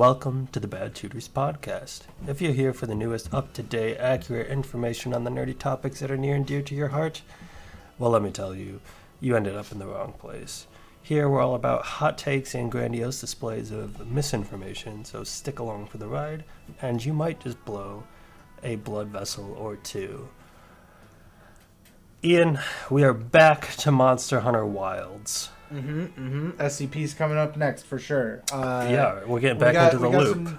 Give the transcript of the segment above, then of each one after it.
welcome to the Bad Tutors podcast. If you're here for the newest, up-to-date, accurate information on the nerdy topics that are near and dear to your heart, well, let me tell you, you ended up in the wrong place. Here we're all about hot takes and grandiose displays of misinformation, so stick along for the ride, and you might just blow a blood vessel or two. Ian, we are back to Monster Hunter Wilds. SCP's coming up next for sure. Yeah, we're getting back into the loop.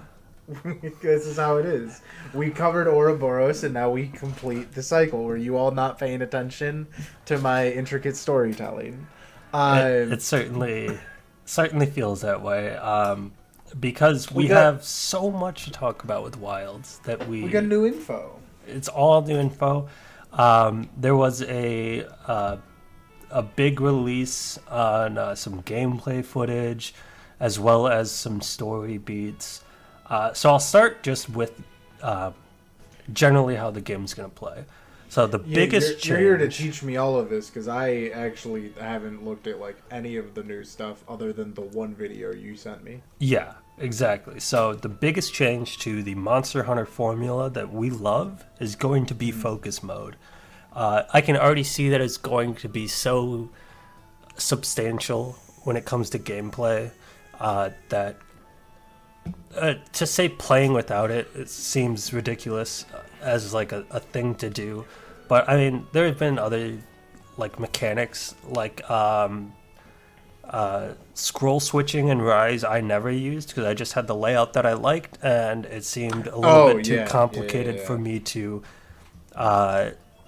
This is how it is. We covered Ouroboros, and now we complete the cycle. Were you all not paying attention to my intricate storytelling? It certainly feels that way. Because we have so much to talk about with Wilds that we got new info. It's all new info. There was a big release on some gameplay footage, as well as some story beats. So I'll start just with generally how the game's going to play. So the biggest change... You're here to teach me all of this, because I actually haven't looked at any of the new stuff other than the one video you sent me. Yeah, exactly. So the biggest change to the Monster Hunter formula that we love is going to be focus mode. I can already see that it's going to be so substantial when it comes to gameplay that to say playing without it seems ridiculous as a thing to do. But I mean, there have been other mechanics scroll switching in Rise I never used because I just had the layout that I liked, and it seemed a little bit too complicated for me to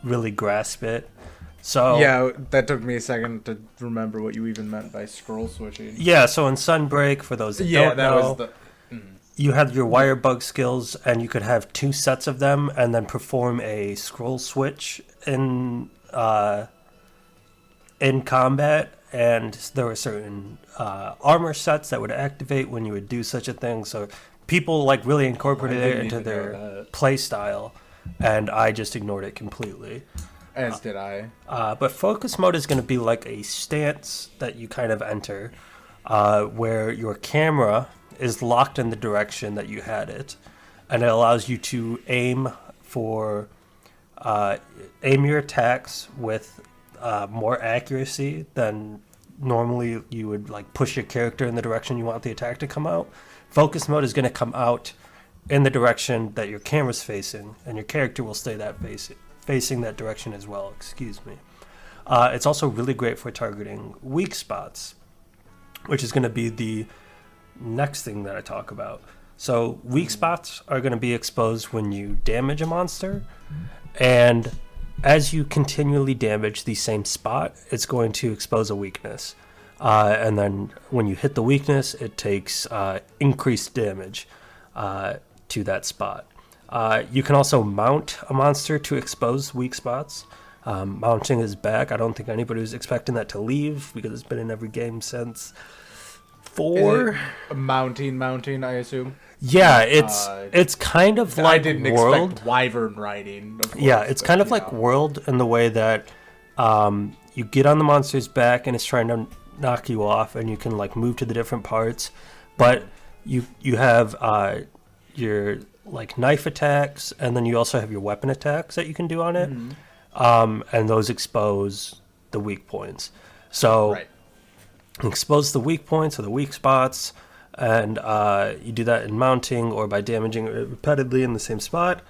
really grasp it. So yeah, that took me a second to remember what you even meant by scroll switching. Yeah, so in Sunbreak, for those that don't know, you had your wire bug skills, and you could have two sets of them, and then perform a scroll switch in combat. And there were certain armor sets that would activate when you would do such a thing. So people really incorporated it into their play style, and I just ignored it completely. As did I. But focus mode is going to be like a stance that you kind of enter, where your camera is locked in the direction that you had it, and it allows you to aim your attacks with more accuracy than normally you would push your character in the direction you want the attack to come out. Focus mode is going to come out in the direction that your camera's facing, and your character will stay facing that direction as well. Excuse me. It's also really great for targeting weak spots, which is going to be the next thing that I talk about. So weak spots are going to be exposed when you damage a monster, and as you continually damage the same spot, it's going to expose a weakness. And then when you hit the weakness, it takes increased damage to that spot. You can also mount a monster to expose weak spots. Mounting is back. I don't think anybody was expecting that to leave, because it's been in every game since 4. Mounting, I assume. Yeah, it's kind of like I didn't World. Expect wyvern riding. Of course, yeah, it's kind of like World in the way that you get on the monster's back and it's trying to knock you off, and you can move to the different parts, but you have your knife attacks, and then you also have your weapon attacks that you can do on it, and those expose the weak points. So expose the weak points or the weak spots, and you do that in mounting or by damaging it repeatedly in the same spot,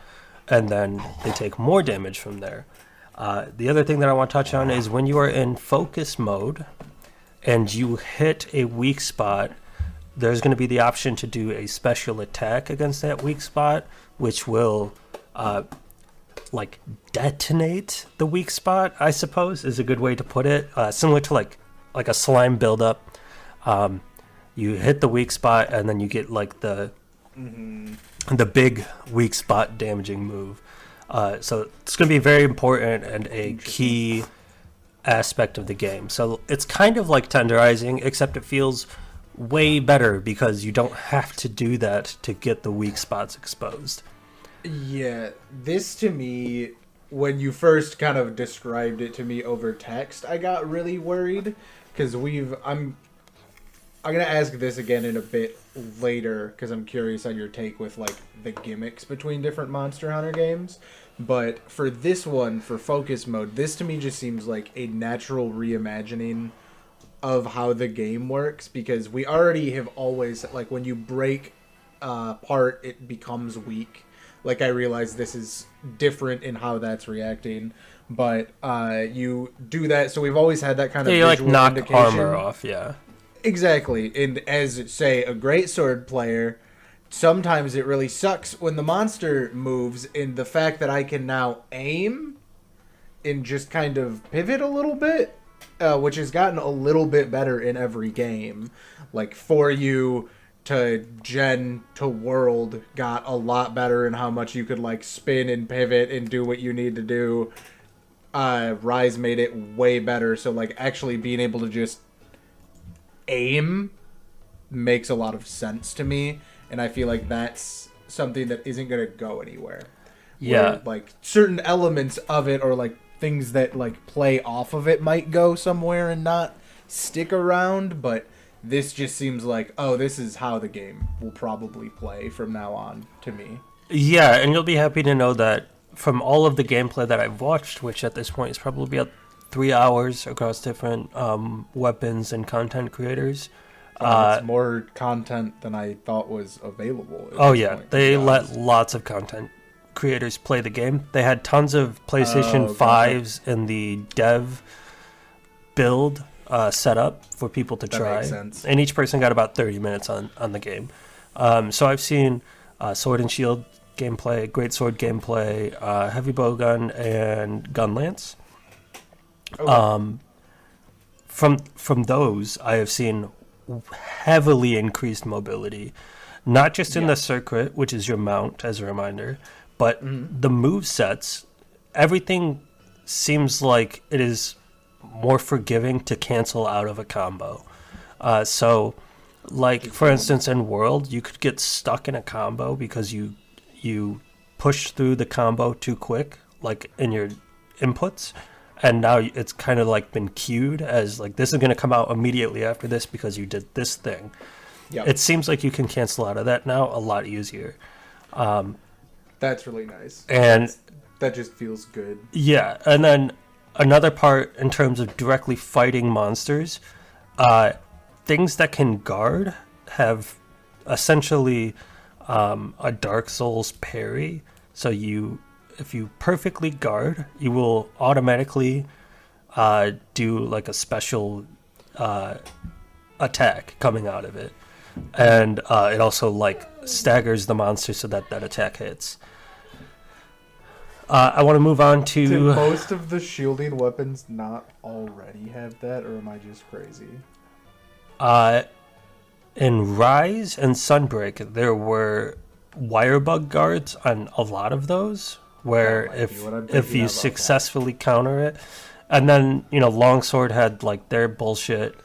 and then they take more damage from there. The other thing that I want to touch on is when you are in focus mode and you hit a weak spot, there's going to be the option to do a special attack against that weak spot, which will detonate the weak spot, I suppose is a good way to put it. Similar to like a slime buildup. You hit the weak spot, and then you get the big weak spot damaging move. So it's going to be very important and a key aspect of the game. So it's kind of like tenderizing, except it feels way better because you don't have to do that to get the weak spots exposed. Yeah, this to me, when you first kind of described it to me over text, I got really worried because I'm gonna ask this again in a bit later because I'm curious on your take with like the gimmicks between different Monster Hunter games. But for this one, for focus mode, this to me just seems like a natural reimagining of how the game works, because we already have always, like, when you break part, it becomes weak. Like, I realize this is different in how that's reacting, but you do that, so we've always had that kind of you like visual knock indication. armor off, yeah. Exactly. And as, say, a greatsword player, sometimes it really sucks when the monster moves, and the fact that I can now aim and just kind of pivot a little bit, which has gotten a little bit better in every game. Like, For You to Gen to World got a lot better in how much you could, like, spin and pivot and do what you need to do. Rise made it way better, so, like, actually being able to just aim makes a lot of sense to me, and I feel like that's something that isn't going to go anywhere. Yeah. Where, like, certain elements of it, or like things that like play off of it, might go somewhere and not stick around, but this just seems like, oh, this is how the game will probably play from now on to me. Yeah, and you'll be happy to know that from all of the gameplay that I've watched, which at this point is probably about 3 hours across different weapons and content creators. It's more content than I thought was available. Oh yeah, they let lots of content creators play the game. They had tons of PlayStation 5s in the dev build set up for people to try. That makes sense. And each person got about 30 minutes on the game. So I've seen Sword and Shield gameplay, Greatsword gameplay, Heavy Bowgun, and Gun Lance. Okay. From those, I have seen heavily increased mobility, not just in the circuit, which is your mount, as a reminder, but the move sets. Everything seems like it is more forgiving to cancel out of a combo. So, like, for instance, in World, you could get stuck in a combo because you push through the combo too quick, like in your inputs, and now it's kind of like been queued as like, this is going to come out immediately after this because you did this thing. Yep. It seems like you can cancel out of that now a lot easier. That's really nice. And that just feels good. Yeah, and then another part in terms of directly fighting monsters, things that can guard have essentially a Dark Souls parry. So if you perfectly guard, you will automatically do like a special attack coming out of it. And it also like staggers the monster so that attack hits. I want to move on to... Did most of the shielding weapons not already have that, or am I just crazy? In Rise and Sunbreak, there were wirebug guards on a lot of those, where if you successfully counter it, and then Longsword had like their bullshit.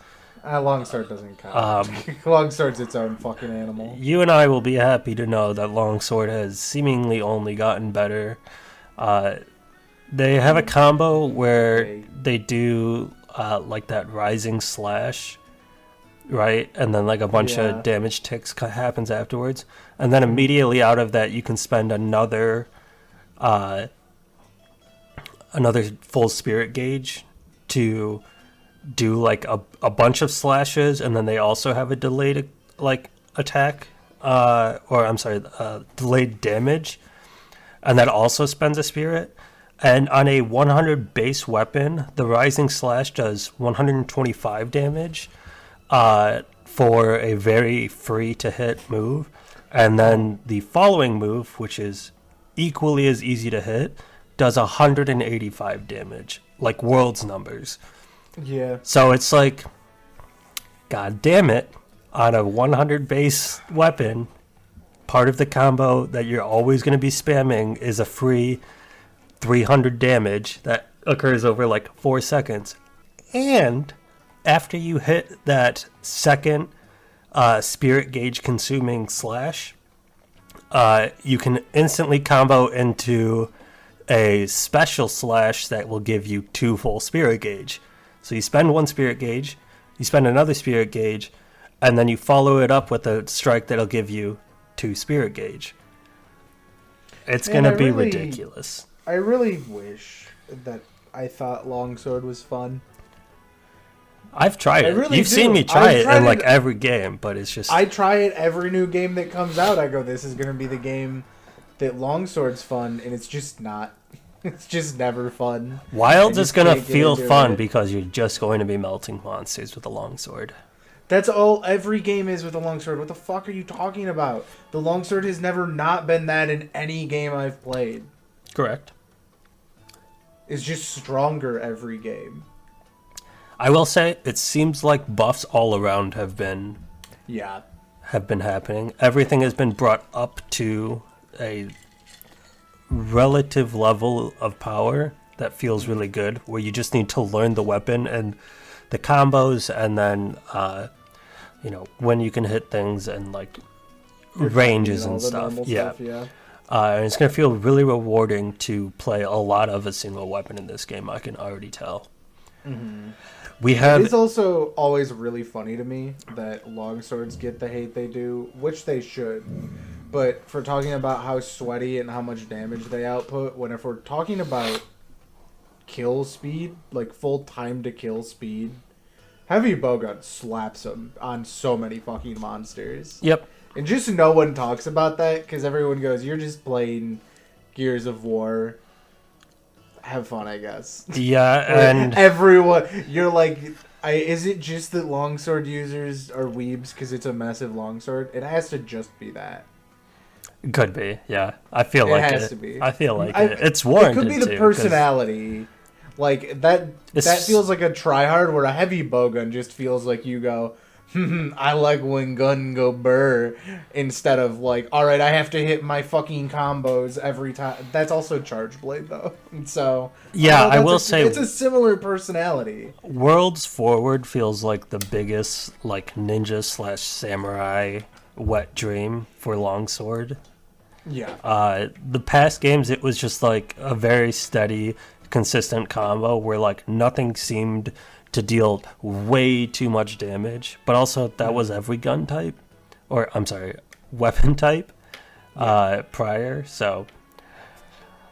Longsword doesn't count. Longsword's its own fucking animal. You and I will be happy to know that Longsword has seemingly only gotten better. They have a combo where they do like that rising slash, right? And then like a bunch of damage ticks happens afterwards. And then immediately out of that, you can spend another full spirit gauge to do like a bunch of slashes. And then they also have a delayed like attack, delayed damage. And that also spends a spirit. And on a 100 base weapon, the Rising Slash does 125 damage for a very free-to-hit move. And then the following move, which is equally as easy to hit, does 185 damage, like World's numbers. Yeah. So it's like, god damn it, on a 100 base weapon... Part of the combo that you're always going to be spamming is a free 300 damage that occurs over like 4 seconds. And after you hit that second spirit gauge consuming slash, you can instantly combo into a special slash that will give you 2 full spirit gauge. So you spend 1 spirit gauge, you spend another spirit gauge, and then you follow it up with a strike that'll give you 2 spirit gauge. It's Man, gonna be ridiculous. I really wish that I thought longsword was fun. I've tried it. Really You've do. seen me try it in like it. every game, but it's just I try it every new game that comes out. I go, this is gonna be the game that longsword's fun, and it's just not. It's just never fun. Wild is gonna can't get feel into fun it. because you're just going to be melting monsters with a longsword. That's all every game is with a longsword. What the fuck are you talking about? The longsword has never not been that in any game I've played. Correct. It's just stronger every game. I will say it seems like buffs all around have been Yeah. happening. Everything has been brought up to a relative level of power that feels really good, where you just need to learn the weapon and the combos, and then when you can hit things and like ranges and stuff. Yeah. And it's gonna feel really rewarding to play a lot of a single weapon in this game. I can already tell. Mm-hmm. We have. It's also always really funny to me that longswords get the hate they do, which they should. But for talking about how sweaty and how much damage they output, when if we're talking about kill speed, like full time to kill speed, heavy bowgun slaps them on so many fucking monsters. Yep. And just no one talks about that because everyone goes, "You're just playing Gears of War. Have fun, I guess." Yeah, and everyone, you're like, is it just that longsword users are weebs because it's a massive longsword? It has to just be that. could be. Yeah, I feel It like has it. to be. I feel like it. It's warranted. It could be the too, 'cause personality. Like that It's- feels like a tryhard, where a heavy bowgun just feels like you go, I like when gun go burr, instead of like, all right, I have to hit my fucking combos every time. That's also Charge Blade though. So Yeah, I will that's say it's a similar personality. Worlds Forward feels like the biggest like ninja / samurai wet dream for longsword. Yeah. The past games, it was just like a very steady, consistent combo where like nothing seemed to deal way too much damage, but also that was every gun type, or I'm sorry, weapon type prior. So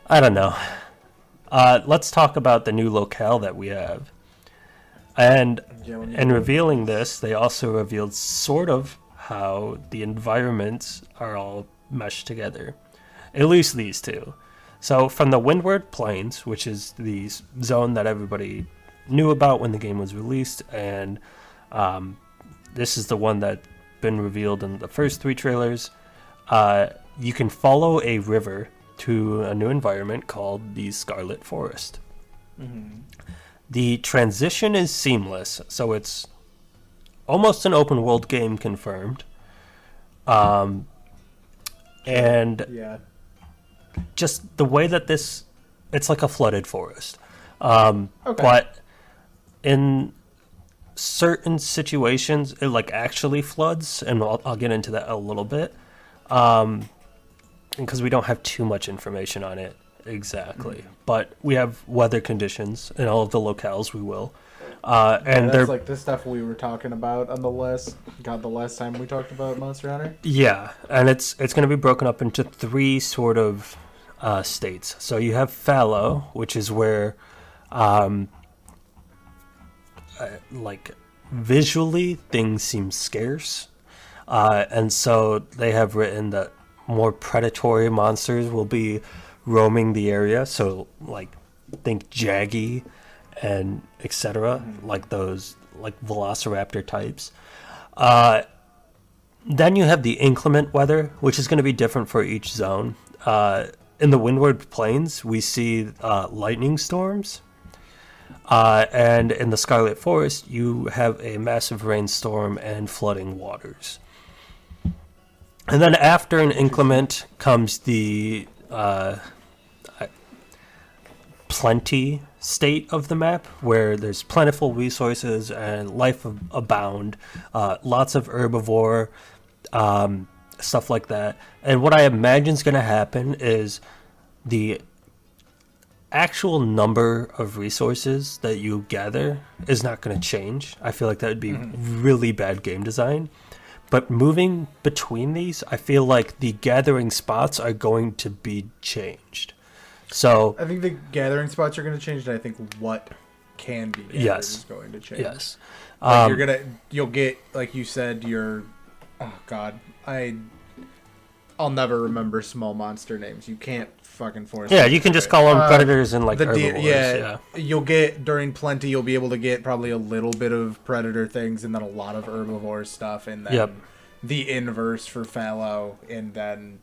I don't know. Let's talk about the new locale that we have. And in revealing this, they also revealed sort of how the environments are all meshed together. At least these two. So from the Windward Plains, which is the zone that everybody knew about when the game was released, and this is the one that's been revealed in the first 3 trailers, you can follow a river to a new environment called the Scarlet Forest. Mm-hmm. The transition is seamless, so it's almost an open world game confirmed. And Yeah. just the way that it's like a flooded forest. Okay. But in certain situations, it like actually floods, and I'll get into that a little bit. Because we don't have too much information on it exactly. But we have weather conditions in all of the locales we will. And they're that's like the stuff we were talking about on the last time we talked about Monster Hunter. Yeah, and it's going to be broken up into 3 sort of states. So you have fallow, which is where like visually things seem scarce, and so they have written that more predatory monsters will be roaming the area. So like think Jaggy and etc. Like those like Velociraptor types. Then you have the inclement weather, which is going to be different for each zone. In the Windward Plains, we see lightning storms. And in the Scarlet Forest, you have a massive rainstorm and flooding waters. And then after an inclement comes the plenty state of the map, where there's plentiful resources and life abound, lots of herbivore, stuff like that. And what I imagine is going to happen is the actual number of resources that you gather is not going to change. I feel like that would be really bad game design. But moving between these, I feel like the gathering spots are going to be changed. So I think the gathering spots are going to change, and I think what can be gathered is going to change. Yes. Like you'll get, like you said, oh god, I'll never remember small monster names. You can't fucking force. Yeah, you can just call them predators and like herbivores. Yeah, you'll get during plenty. You'll be able to get probably a little bit of predator things, and then a lot of herbivore stuff, and then the inverse for fallow, and then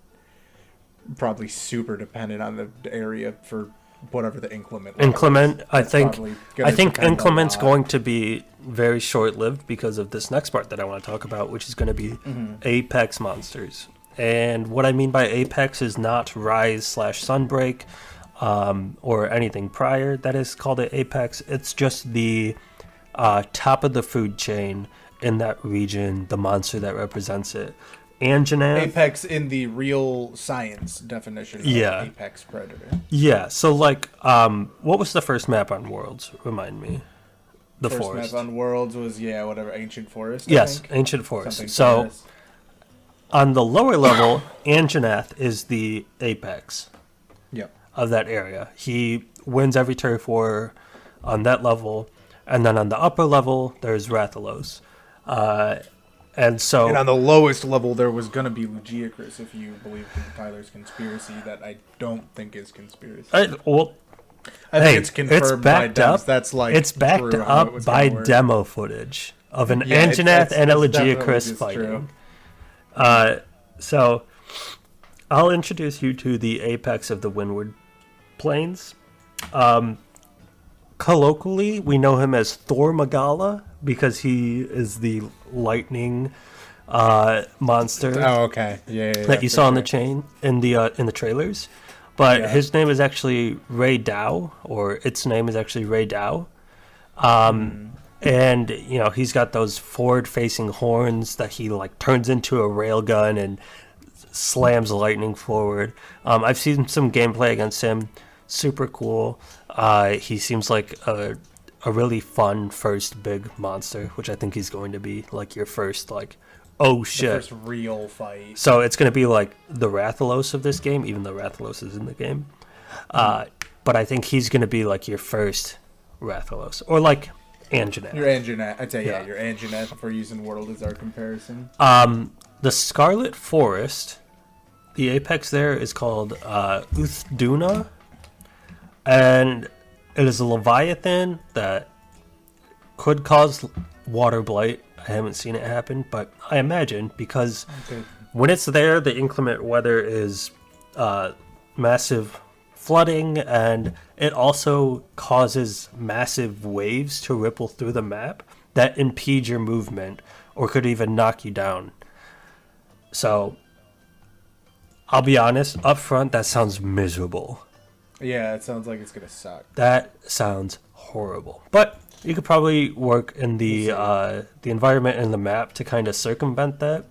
probably super dependent on the area for whatever the inclement. I think inclement's going to be very short-lived because of this next part that I want to talk about, which is going to be apex monsters. And what I mean by apex is not rise/sunbreak or anything prior that is called an apex. It's just the top of the food chain in that region, the monster that represents it. Anjanath. Apex in the real science definition of apex predator. Yeah, so like, what was the first map on Worlds? Remind me. The first forest. Map on Worlds was, whatever, Ancient Forest, Yes, Ancient Forest. So, on the lower level, Anjanath is the apex of that area. He wins every turf war on that level. And then on the upper level, there's Rathalos. And on the lowest level, there was going to be Lugiacris, if you believe in Tyler's conspiracy, that I don't think is conspiracy. I think it's confirmed by dems. That's like it's backed up by demo footage of an Anjanath and a Lugiacris fighting. So I'll introduce you to the apex of the Windward Plains. Colloquially, we know him as Thor Magala because he is the lightning monster. Oh, okay. Yeah. That you saw in the chain in the trailers. But his name is actually Ray Dow, or its name is actually Ray Dow. And he's got those forward-facing horns that he like turns into a railgun and slams lightning forward. I've seen some gameplay against him. Super cool. He seems like a really fun first big monster, which I think he's going to be like your first oh shit, the first real fight. So it's going to be like the Rathalos of this game, even though Rathalos is in the game. But I think he's going to be like your first Rathalos, or like Anjanath. Your Anjanath, I'd say your Anjanath if we're using World as our comparison. The Scarlet Forest, the apex there is called Uthduna. And it is a Leviathan that could cause water blight. I haven't seen it happen, but I imagine because when it's there, the inclement weather is massive flooding, and it also causes massive waves to ripple through the map that impede your movement or could even knock you down. So, I'll be honest, up front, that sounds miserable. Yeah, it sounds like it's gonna suck. That sounds horrible. But you could probably work in the environment and the map to kind of circumvent that.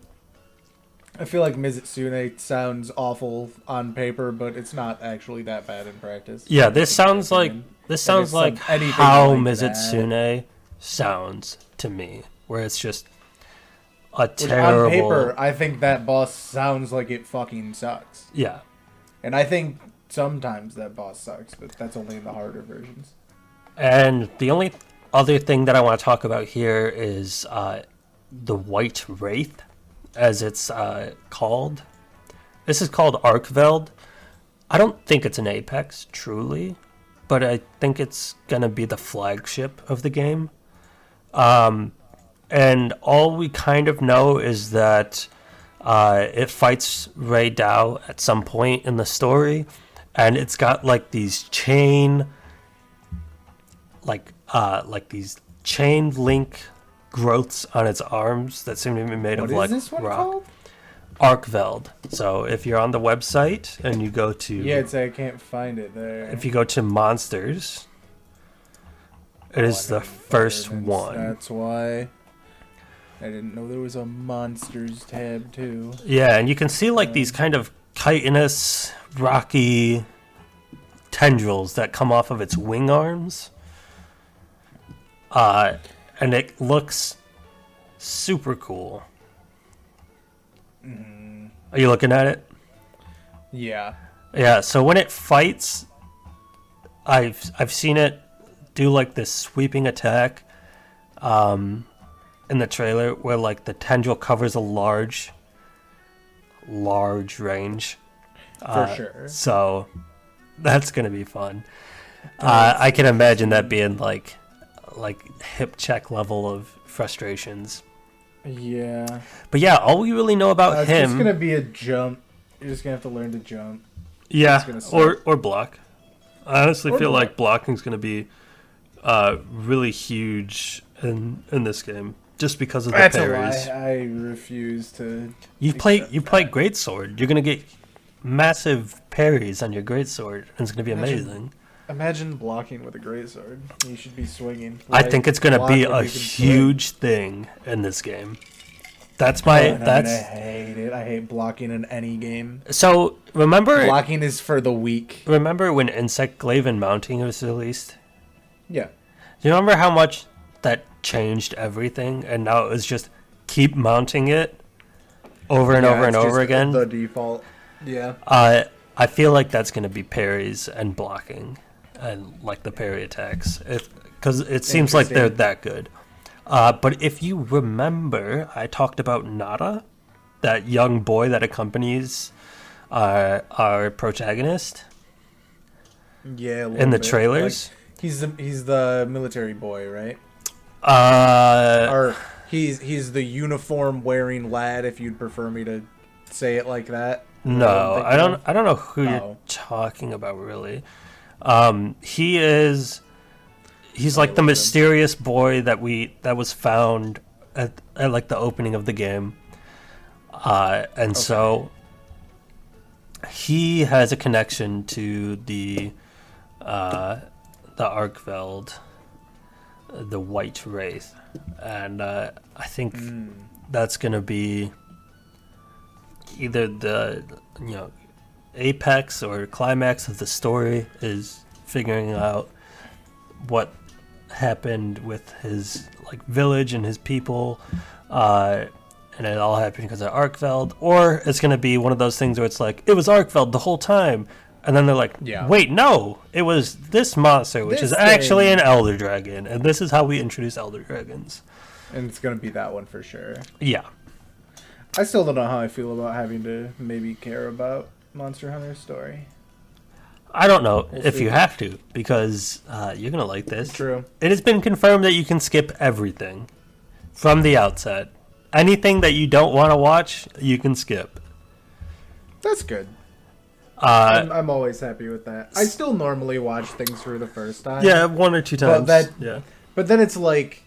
I feel like Mizitsune sounds awful on paper, but it's not actually that bad in practice. Yeah, this sounds like how Mizitsune sounds to me, where it's just a terrible. On paper, I think that boss sounds like it fucking sucks. Yeah, and I think sometimes that boss sucks, but that's only in the harder versions. And the only other thing that I want to talk about here is the White Wraith, as it's called. This is called Arkveld. I don't think it's an apex, truly, but I think it's going to be the flagship of the game. And all we kind of know is that it fights Ray Dow at some point in the story, and it's got like these chain these chain link growths on its arms that seem to be made of like rock. Arkveld. So if you're on the website and you go to I can't find it there. If you go to monsters, it is the first one. That's why I didn't know there was a monsters tab too. Yeah, and you can see like these kind of chitinous, rocky tendrils that come off of its wing arms. And it looks super cool. Are you looking at it? Yeah. Yeah, so when it fights, I've seen it do like this sweeping attack in the trailer where like the tendril covers a large range. For sure. So that's gonna be fun. I can imagine that being like hip check level of frustrations. Yeah. But yeah, all we really know about him. It's gonna be a jump. You're just gonna have to learn to jump. Yeah, or block. I honestly feel like blocking's gonna be really huge in this game, just because of the parries. A lie. I refuse to. You play greatsword. You're gonna get massive parries on your greatsword, and it's gonna be amazing. Imagine blocking with a greatsword. You should be swinging. I think it's gonna be a huge thing in this game. That's my. I hate it. I hate blocking in any game. So remember, blocking is for the weak. Remember when Insect Glaive and Mounting was released? Yeah. Do you remember how much that changed everything, and now it's just keep mounting it over and over and over again? The default. Yeah. I feel like that's going to be parries and blocking, and like the parry attacks, because it seems like they're that good. But if you remember, I talked about Nada, that young boy that accompanies our protagonist. Yeah. In the trailers. Like, he's the military boy, right? Or he's the uniform wearing lad. If you'd prefer me to say it like that. No, I don't know who you're talking about really. He's like the mysterious boy that was found at like the opening of the game. So he has a connection to the Arkveld, the White Wraith, and I think that's gonna be either the apex or climax of the story, is figuring out what happened with his like village and his people, and it all happened because of Arkveld, or it's gonna be one of those things where it's like it was Arkveld the whole time, and then they're like, wait, no, it was this monster, which is actually an Elder Dragon, and this is how we introduce Elder Dragons. And it's gonna be that one for sure. Yeah. I still don't know how I feel about having to maybe care about Monster Hunter's story. I don't know if you have to, because you're going to like this. True. It has been confirmed that you can skip everything from the outset. Anything that you don't want to watch, you can skip. That's good. I'm always happy with that. I still normally watch things for the first time. Yeah, 1 or 2 times. But then it's like,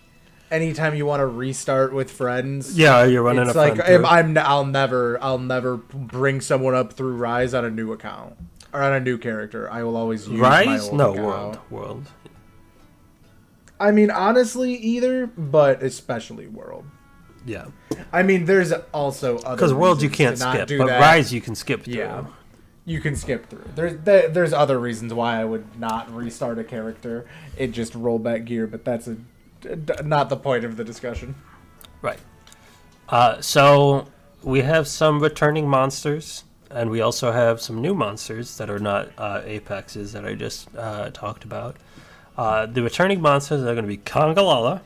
anytime you want to restart with friends, you're running. It's like I'll never bring someone up through Rise on a new account or on a new character. I will always use Rise. My old account. World. I mean, honestly, either, but especially World. Yeah. I mean, there's also other because World you can't skip, but Rise you can skip through. Yeah. You can skip through. There's other reasons why I would not restart a character. It just roll back gear, but that's not the point of the discussion. Right. So we have some returning monsters, and we also have some new monsters that are not apexes that I just talked about. The returning monsters are going to be Kongalala,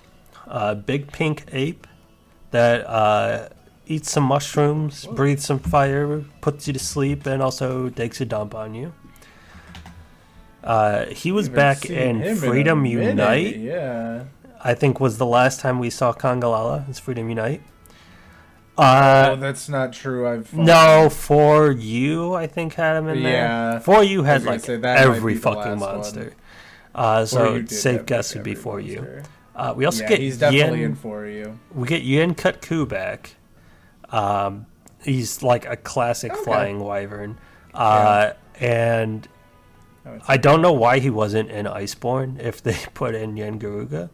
big pink ape that eats some mushrooms, breathes some fire, puts you to sleep, and also takes a dump on you. He was back in Freedom Unite. Yeah. I think was the last time we saw Kongalala as Freedom Unite. That's not true. No, For You, I think, had him in there. Yeah. For You had like every fucking monster. So safe guess would be For You. We also get he's definitely in For You. We get Yin Kut-Ku back. He's like a classic flying wyvern. And I don't know why he wasn't in Iceborne if they put in Yen Garuga.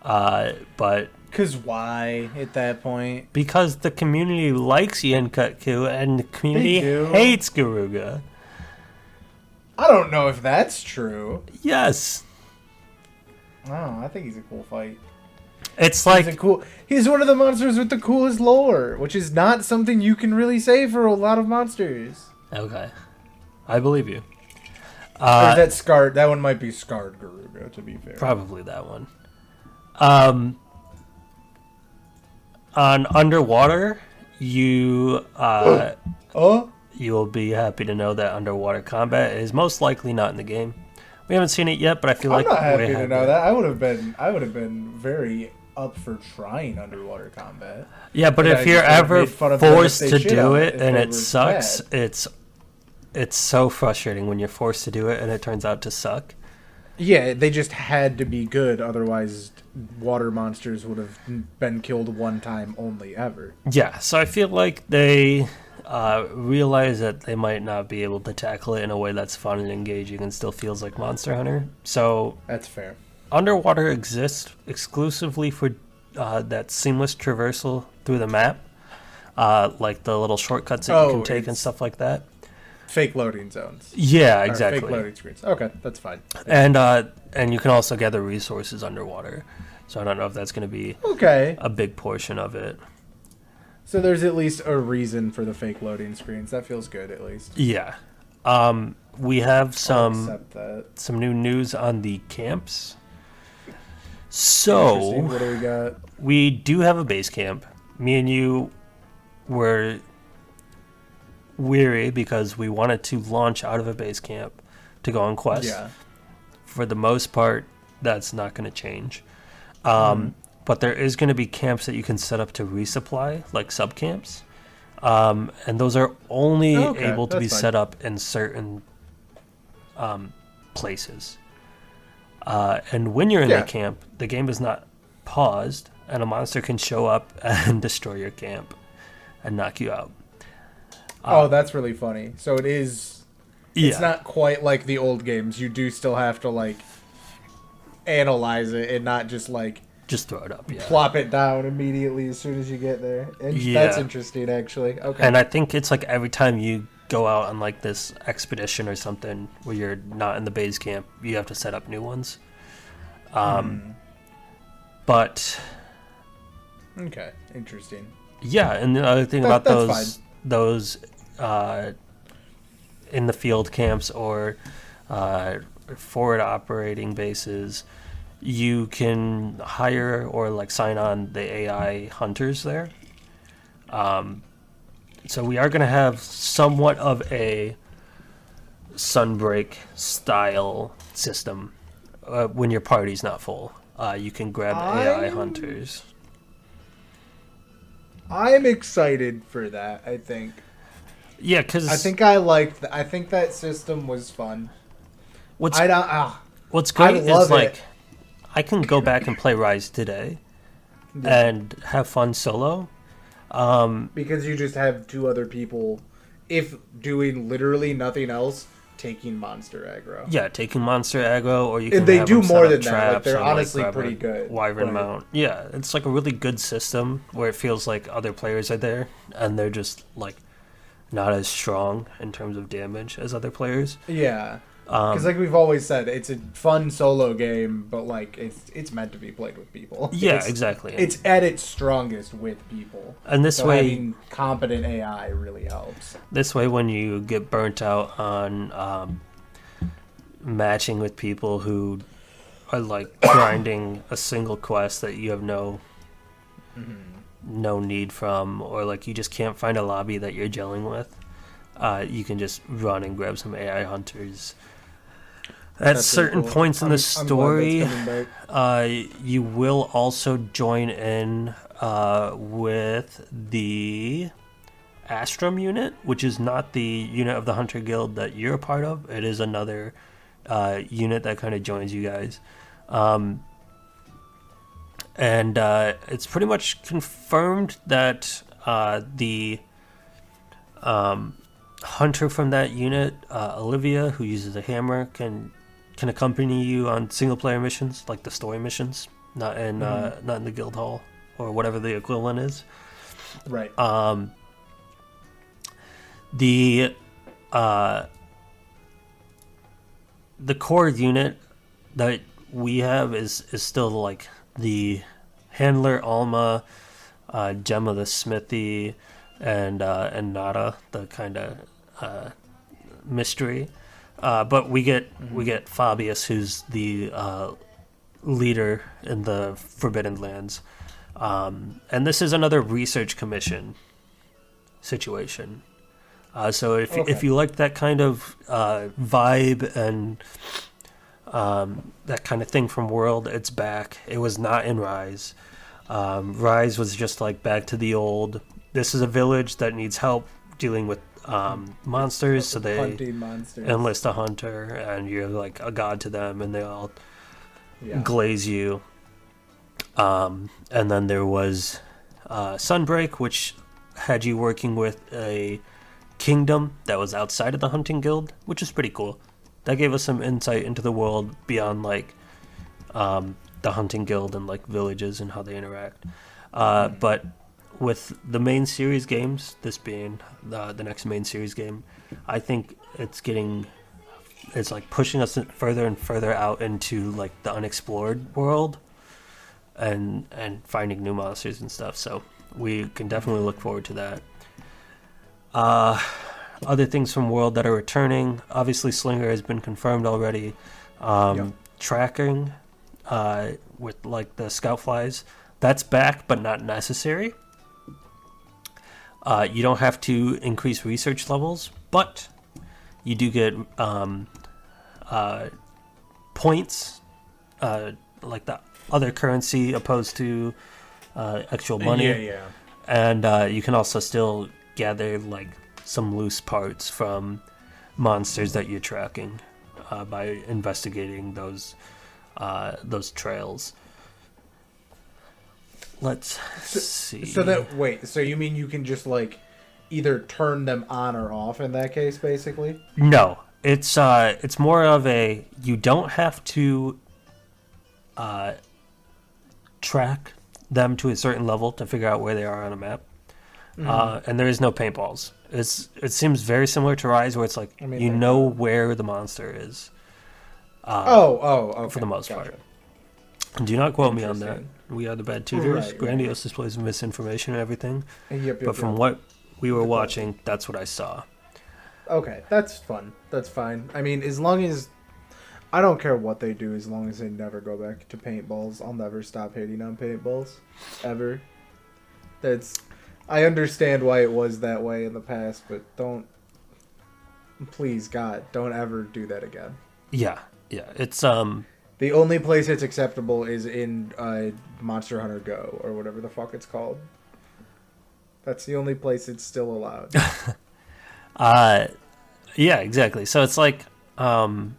But because why at that point? Because the community likes Yen Kut-Ku and the community hates Garuga. I don't know if that's true. Yes. Oh, I think he's a cool fight. It's like He's one of the monsters with the coolest lore, which is not something you can really say for a lot of monsters. okay, I believe you. Or is that Scarred? That one might be Scarred Garuga, to be fair. Probably that one. On underwater, you you will be happy to know that underwater combat is most likely not in the game. We haven't seen it yet, but I feel like I'm not happy to know that. I would have been very up for trying underwater combat. Yeah, but if you're ever forced to do it and it sucks, it's so frustrating when you're forced to do it and it turns out to suck. Yeah, they just had to be good, otherwise water monsters would have been killed one time only ever. Yeah, so I feel like they realize that they might not be able to tackle it in a way that's fun and engaging and still feels like Monster Hunter. So that's fair. Underwater exists exclusively for that seamless traversal through the map, like the little shortcuts that you can take and stuff like that. Fake loading zones. Yeah, exactly. Fake loading screens. Okay, that's fine. And you can also gather resources underwater. So I don't know if that's going to be a big portion of it. So there's at least a reason for the fake loading screens. That feels good, at least. Yeah. We have some new news on the camps. So what do we got? We do have a base camp. Me and you were weary because we wanted to launch out of a base camp to go on quests. Yeah. For the most part, that's not going to change. But there is going to be camps that you can set up to resupply, like sub camps. And those are only able to be set up in certain places. And when you're in the camp, the game is not paused, and a monster can show up and destroy your camp and knock you out. That's really funny. So it is. It's not quite like the old games. You do still have to like analyze it and not just like throw it up. Yeah. Plop it down immediately as soon as you get there. And that's interesting, actually. Okay. And I think it's like every time you go out on like this expedition or something where you're not in the base camp, you have to set up new ones. But okay, interesting. Yeah, and the other thing about those in the field camps or forward operating bases, you can hire or like sign on the AI hunters there. So we are going to have somewhat of a Sunbreak style system when your party's not full. You can grab AI hunters. I'm excited for that, I think. Yeah, because I think I think that system was fun. What's great is like I can go back and play Rise today and have fun solo. Because you just have two other people, if doing literally nothing else, taking monster aggro. Yeah, taking monster aggro, or you can. And they do more than that. Like, they're honestly pretty good. Wyvern mount. Yeah, it's like a really good system where it feels like other players are there, and they're just like not as strong in terms of damage as other players. Yeah. Because like we've always said, it's a fun solo game, but like it's meant to be played with people. Yeah, exactly. It's at its strongest with people. And this way, having competent AI really helps. This way, when you get burnt out on matching with people who are like grinding a single quest that you have no need from, or like you just can't find a lobby that you're gelling with, you can just run and grab some AI hunters. At certain points in the story, you will also join in with the Astrum unit, which is not the unit of the Hunter Guild that you're a part of. It is another unit that kind of joins you guys. And it's pretty much confirmed that the hunter from that unit, Olivia, who uses a hammer, can accompany you on single player missions, like the story missions, not in the guild hall or whatever the equivalent is. Right. the core unit that we have is still like the handler Alma, Gemma the Smithy, and Nada the kind of mystery. But we get Fabius, who's the leader in the Forbidden Lands, and this is another research commission situation. So if you like that kind of vibe and that kind of thing from World, it's back. It was not in Rise. Rise was just like back to the old. This is a village that needs help dealing with monsters, so they enlist a hunter, and you're like a god to them, and they all glaze you. And then there was Sunbreak, which had you working with a kingdom that was outside of the hunting guild, which is pretty cool. That gave us some insight into the world beyond like the hunting guild and like villages and how they interact. But with the main series games, this being the next main series game, I think it's like pushing us further and further out into like the unexplored world and finding new monsters and stuff. So we can definitely look forward to that. Other things from World that are returning, obviously Slinger has been confirmed already. Tracking with like the scout flies, that's back but not necessary. You don't have to increase research levels, but you do get points, like the other currency opposed to actual money. Yeah. And you can also still gather like some loose parts from monsters that you're tracking by investigating those trails. Let's see. So you mean you can just like either turn them on or off in that case, basically? No, it's more of a, you don't have to track them to a certain level to figure out where they are on a map. And there is no paintballs. It seems very similar to Rise, where it's like you know where the monster is. Okay. For the most part. Do not quote me on that. We are the bad tutors. Right. Grandiose displays of misinformation and everything. Yep, but from what we were watching, that's what I saw. Okay, that's fun. That's fine. I mean, as long as I don't care what they do, as long as they never go back to paintballs, I'll never stop hating on paintballs, ever. I understand why it was that way in the past, but please God, don't ever do that again. Yeah, it's The only place it's acceptable is in Monster Hunter Go, or whatever the fuck it's called. That's the only place it's still allowed. Yeah, exactly. So it's like World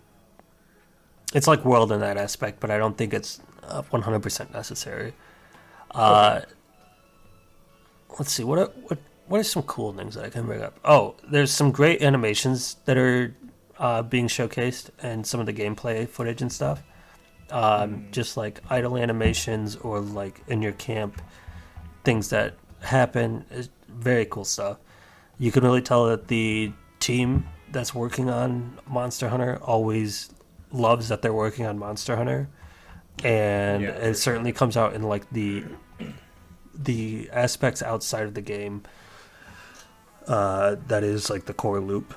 in that aspect, but I don't think it's 100% necessary. Okay. Let's see, what are some cool things that I can bring up? Oh, there's some great animations that are being showcased and some of the gameplay footage and stuff. Just like idle animations or like in your camp, things that happen. Is very cool stuff. You can really tell that the team that's working on Monster Hunter always loves that they're working on Monster Hunter, and it certainly comes out in like the aspects outside of the game that is like the core loop.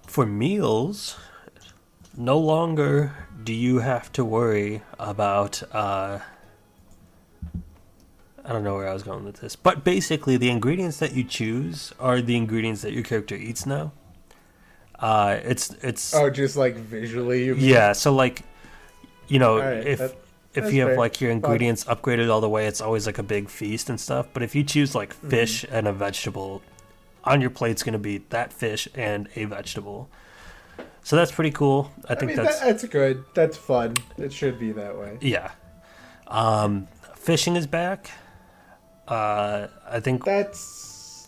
For meals, no longer do you have to worry about I don't know where I was going with this, but basically the ingredients that you choose are the ingredients that your character eats now. It's just like visually you mean? Yeah, so like, you know, right, if you have like your ingredients upgraded all the way, it's always like a big feast and stuff. But if you choose like fish and a vegetable, on your plate's going to be that fish and a vegetable. So that's pretty cool. I think that's good. That's fun. It should be that way. Yeah. Fishing is back. I think that's.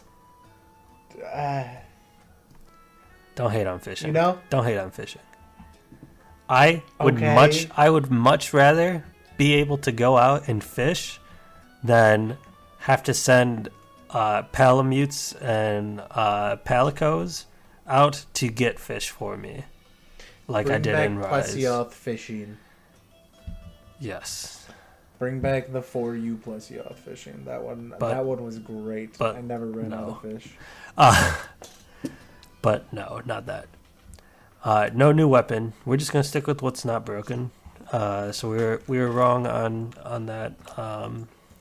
Don't hate on fishing. You know? Don't hate on fishing. I would much rather be able to go out and fish than have to send Palamutes and Palicos out to get fish for me. like Bring I did back in Rise. Plesioth fishing. Yes. Bring back the For You Plesioth fishing. That one was great. But I never ran out no. of fish. But no, not that. No new weapon. We're just gonna stick with what's not broken. So we were wrong on that.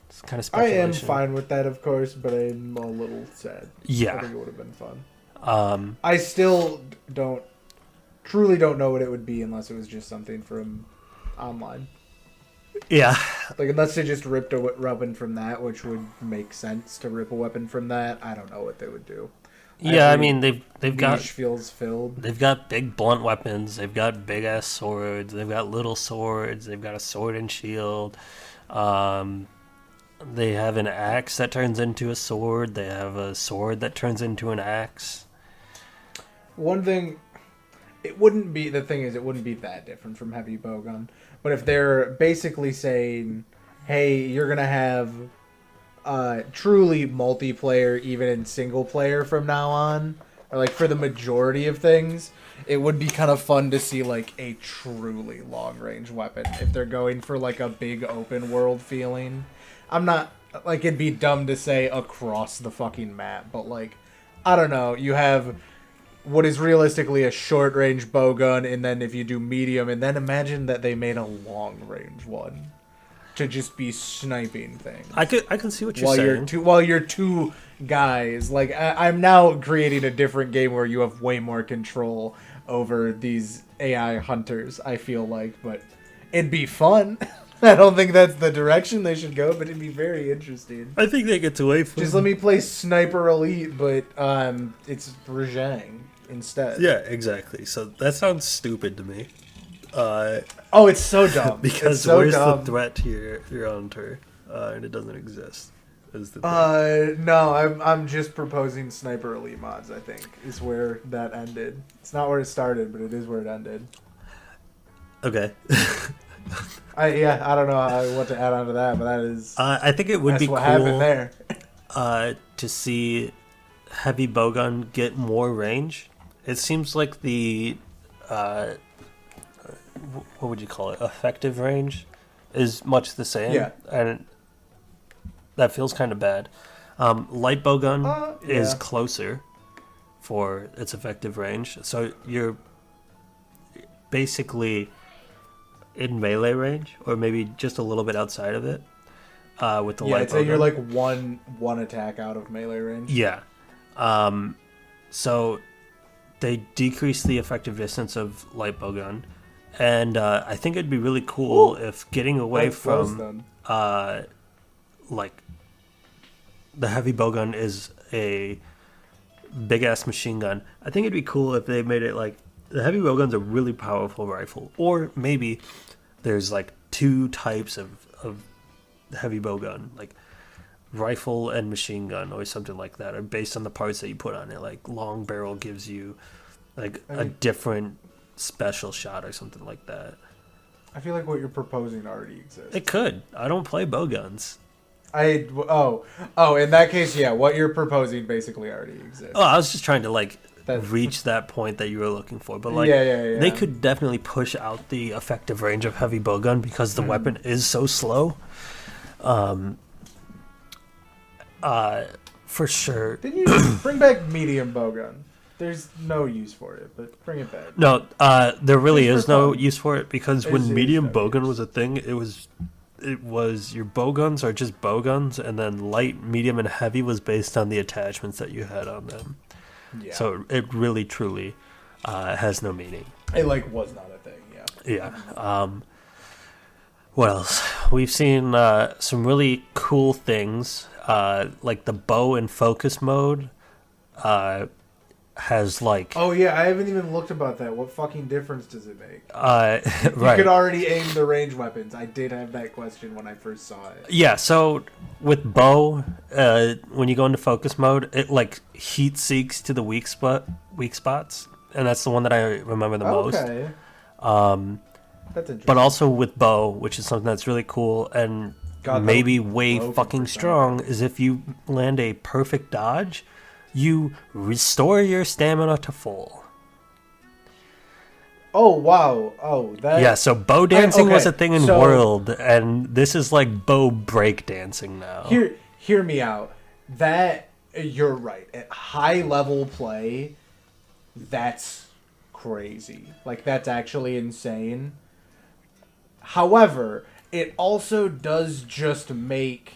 It's kind of I am speculation. fine with that, of course, but I'm a little sad. Yeah. I think it would have been fun. I still truly don't know what it would be unless it was just something from online. Yeah. Like, unless they just ripped a weapon from that, which would make sense to rip a weapon from that. I don't know what they would do. Yeah, I mean they've got feels filled. They've got big blunt weapons. They've got big ass swords. They've got little swords. They've got a sword and shield. They have an axe that turns into a sword. They have a sword that turns into an axe. One thing, it wouldn't be that different from heavy bowgun. But if they're basically saying, hey, you're going to have truly multiplayer, even in single player from now on, or like for the majority of things, it would be kind of fun to see like a truly long range weapon if they're going for like a big open world feeling. I'm not like, it'd be dumb to say across the fucking map, but like, I don't know, you have what is realistically a short range bowgun, and then if you do medium, and then imagine that they made a long range one to just be sniping things. I can see what you're saying. While you're two guys, like I'm now creating a different game where you have way more control over these AI hunters. I feel like, but it'd be fun. I don't think that's the direction they should go, but it'd be very interesting. I think they get away from. Just let me play Sniper Elite, but it's Rajang instead. Yeah, exactly. So that sounds stupid to me. Oh, it's so dumb. Because it's so where's dumb. the threat to your hunter? And it doesn't exist. Is the thing. No, I'm just proposing Sniper Elite mods, I think, is where that ended. It's not where it started, but it is where it ended. Okay. I don't know what to add on to that, but that is... I think it would be cool what happened there. To see heavy bowgun get more range. It seems like the... what would you call it? Effective range is much the same. Yeah. And that feels kind of bad. Light bowgun is closer for its effective range. So you're basically in melee range, or maybe just a little bit outside of it. With the light I'd say bowgun. you're like one attack out of melee range. Yeah. So they decrease the effective distance of light bowgun. And I think it'd be really cool if getting away from like the heavy bowgun is a big ass machine gun. I think it'd be cool if they made it like the heavy bowgun's a really powerful rifle, or maybe there's like two types of heavy bowgun, like rifle and machine gun, or something like that, or based on the parts that you put on it. Like long barrel gives you like a different special shot or something like that. I feel like what you're proposing already exists. It could. I don't play bowguns. In that case, yeah, what you're proposing basically already exists. Oh, I was just trying to like reach that point that you were looking for, but like they could definitely push out the effective range of heavy bowgun because the weapon is so slow. For sure. Then you bring back medium bowgun. There's no use for it, but bring it back. No, there really is no use for it because when There's medium no bowgun use. was a thing, it was your bowguns are just bowguns, and then light, medium, and heavy was based on the attachments that you had on them. Yeah. So it really, truly has no meaning. It was not a thing. Yeah. Yeah. What else? We've seen some really cool things, like the bow and focus mode. Has like Oh yeah, I haven't even looked about that. What fucking difference does it make? right. You could already aim the range weapons. I did have that question when I first saw it. Yeah, so with bow, when you go into focus mode, it like heat seeks to the weak spots, and that's the one that I remember the most. Okay. That's interesting. But also with bow, which is something that's really cool and maybe way fucking strong, is if you land a perfect dodge, you restore your stamina to full. Oh wow! Oh that. Yeah, so bow dancing was a thing in so World, and this is like bow break dancing now. hear me out. That you're right. At high level play, that's crazy. Like that's actually insane. However, it also does just make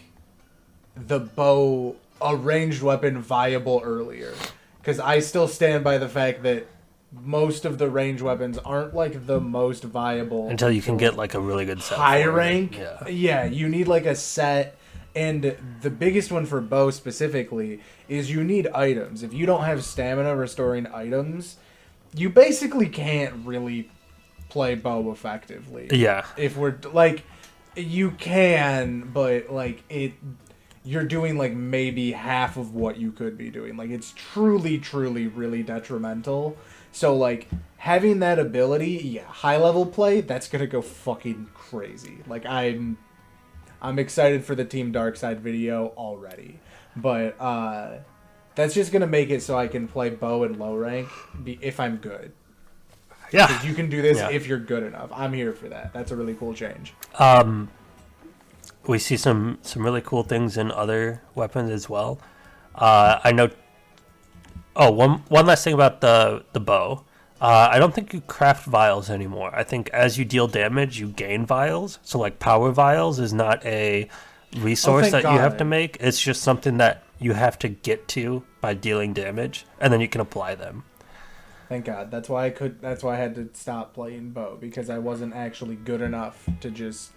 the bow a ranged weapon viable earlier. Because I still stand by the fact that most of the ranged weapons aren't like the most viable Until you can get like a really good set. high for it. rank. Yeah. You need like a set. And the biggest one for bow specifically is you need items. If you don't have stamina restoring items, you basically can't really play bow effectively. Yeah. If we're like, you can, but like you're doing like maybe half of what you could be doing. Like it's truly, truly, really detrimental. So like having that ability, yeah, high level play, that's gonna go fucking crazy. Like I'm excited for the Team Darkside video already, but that's just gonna make it so I can play bow in low rank if I'm good. Yeah. 'Cause you can do this if you're good enough. I'm here for that. That's a really cool change. We see some really cool things in other weapons as well. I know. Oh, one last thing about the bow. I don't think you craft vials anymore. I think as you deal damage, you gain vials. So like power vials is not a resource that you have to make. It's just something that you have to get to by dealing damage, and then you can apply them. Thank God. That's why I had to stop playing bow, because I wasn't actually good enough to just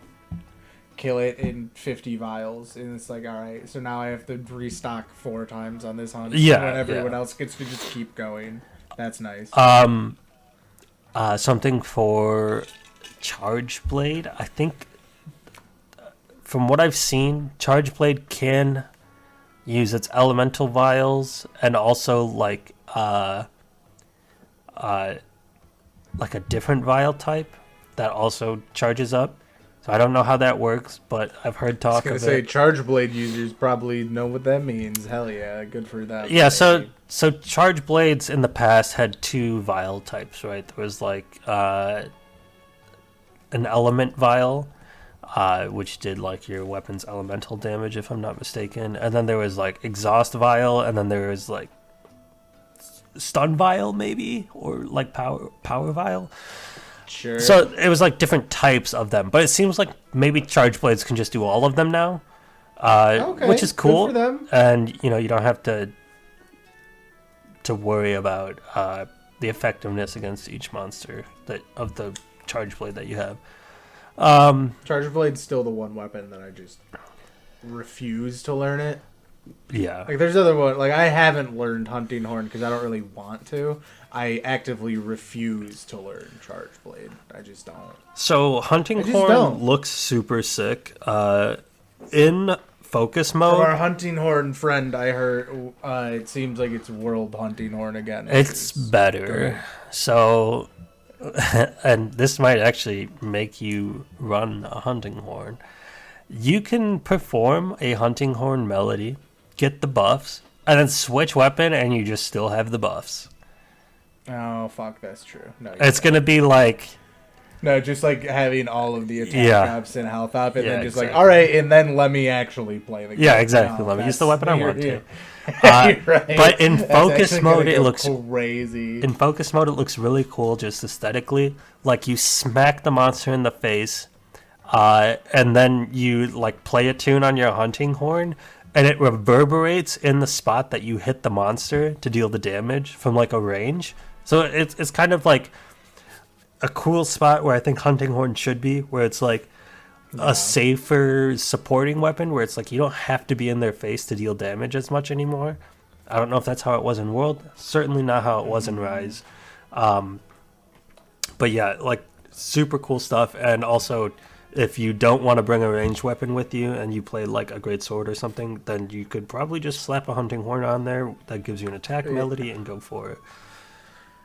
kill it in 50 vials. And it's like, all right, so now I have to restock 4 times on this hunt. Yeah, when everyone else gets to just keep going. That's nice. Something for Charge Blade. I think from what I've seen, Charge Blade can use its elemental vials and also like a different vial type that also charges up. So I don't know how that works, but I've heard talk of it. I was gonna say Charge Blade users probably know what that means. Hell yeah, good for them. Yeah, so Charge Blades in the past had 2 vial types, right? There was like an element vial, which did like your weapon's elemental damage, if I'm not mistaken, and then there was like exhaust vial, and then there was like stun vial maybe, or like power vial. Sure. So it was like different types of them, but it seems like maybe Charge Blades can just do all of them now, which is cool. Good for them. And you don't have to worry about the effectiveness against each monster of the Charge Blade that you have. Charge Blade's still the one weapon that I just refuse to learn it. Yeah. Like there's other one. Like I haven't learned Hunting Horn because I don't really want to. I actively refuse to learn Charge Blade. I just don't. So Hunting Horn looks super sick. In focus mode, from our Hunting Horn friend, I heard it seems like it's World Hunting Horn again. It's better. Good. So, and this might actually make you run a Hunting Horn. You can perform a Hunting Horn melody, get the buffs, and then switch weapon, and you just still have the buffs. Oh, fuck, that's true. No, it's going to be like... No, just like having all of the attack ups and health up, and then just exactly. like, all right, and then let me actually play the game. Yeah, exactly. Let me use the weapon I want to. Right. But in focus mode, it looks crazy. In focus mode, it looks really cool, just aesthetically. Like you smack the monster in the face, and then you like play a tune on your Hunting Horn, and it reverberates in the spot that you hit the monster to deal the damage from like a range. So it's kind of like a cool spot where I think Hunting Horn should be, where it's like a safer supporting weapon, where it's like you don't have to be in their face to deal damage as much anymore. I don't know if that's how it was in World. Certainly not how it was in Rise. But yeah, like super cool stuff. And also, if you don't want to bring a ranged weapon with you and you play like a great sword or something, then you could probably just slap a Hunting Horn on there that gives you an attack melody and go for it.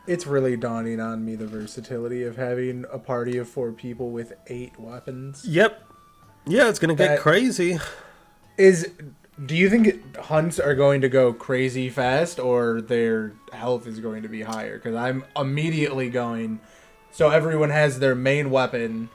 It's really dawning on me the versatility of having a party of 4 people with 8 weapons. Yep. Yeah, it's going to get crazy. Do you think hunts are going to go crazy fast, or their health is going to be higher? Because I'm immediately going So everyone has their main weapon,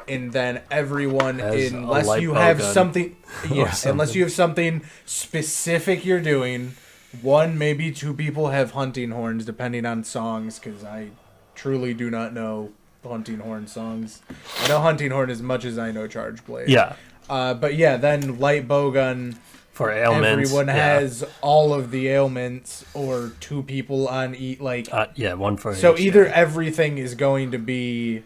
and then everyone, Has a unless light you bow have gun something, or unless you have something specific you're doing. One, maybe two people have hunting horns, depending on songs, because I truly do not know hunting horn songs. I know hunting horn as much as I know charge blade. Yeah. But yeah, then light bowgun. For ailments. Everyone yeah. has all of the ailments, or two people on each. Like, Yeah, one for so each, either yeah. everything is going to be.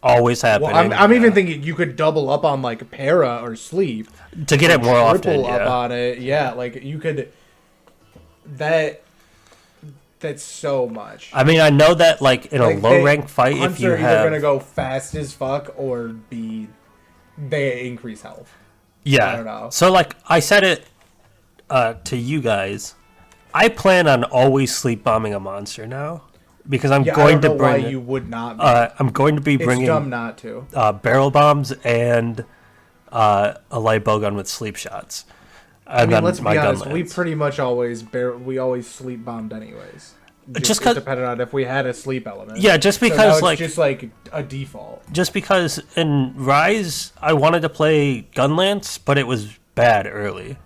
Always happening. Well, I'm yeah. even thinking you could double up on like para or sleep to get it more often. triple up Yeah. on it. Yeah, like you could. That's so much. I mean, I know that like in a Like, low rank fight, hunts if you are have either gonna go fast as fuck or they increase health. yeah. I don't know. So like I said it to you guys, I plan on always sleep bombing a monster now because I'm Yeah, I going don't know to bring. why you would not. Be. I'm going to be It's bringing dumb not to. barrel bombs and a light bowgun with sleep shots. And I mean, then let's my be honest. gun We lance. pretty much always sleep bombed anyways. Just 'cause- depending on if we had a sleep element. Yeah, just So now because it's like just like a default. just because in Rise I wanted to play gun lance, but it was bad early.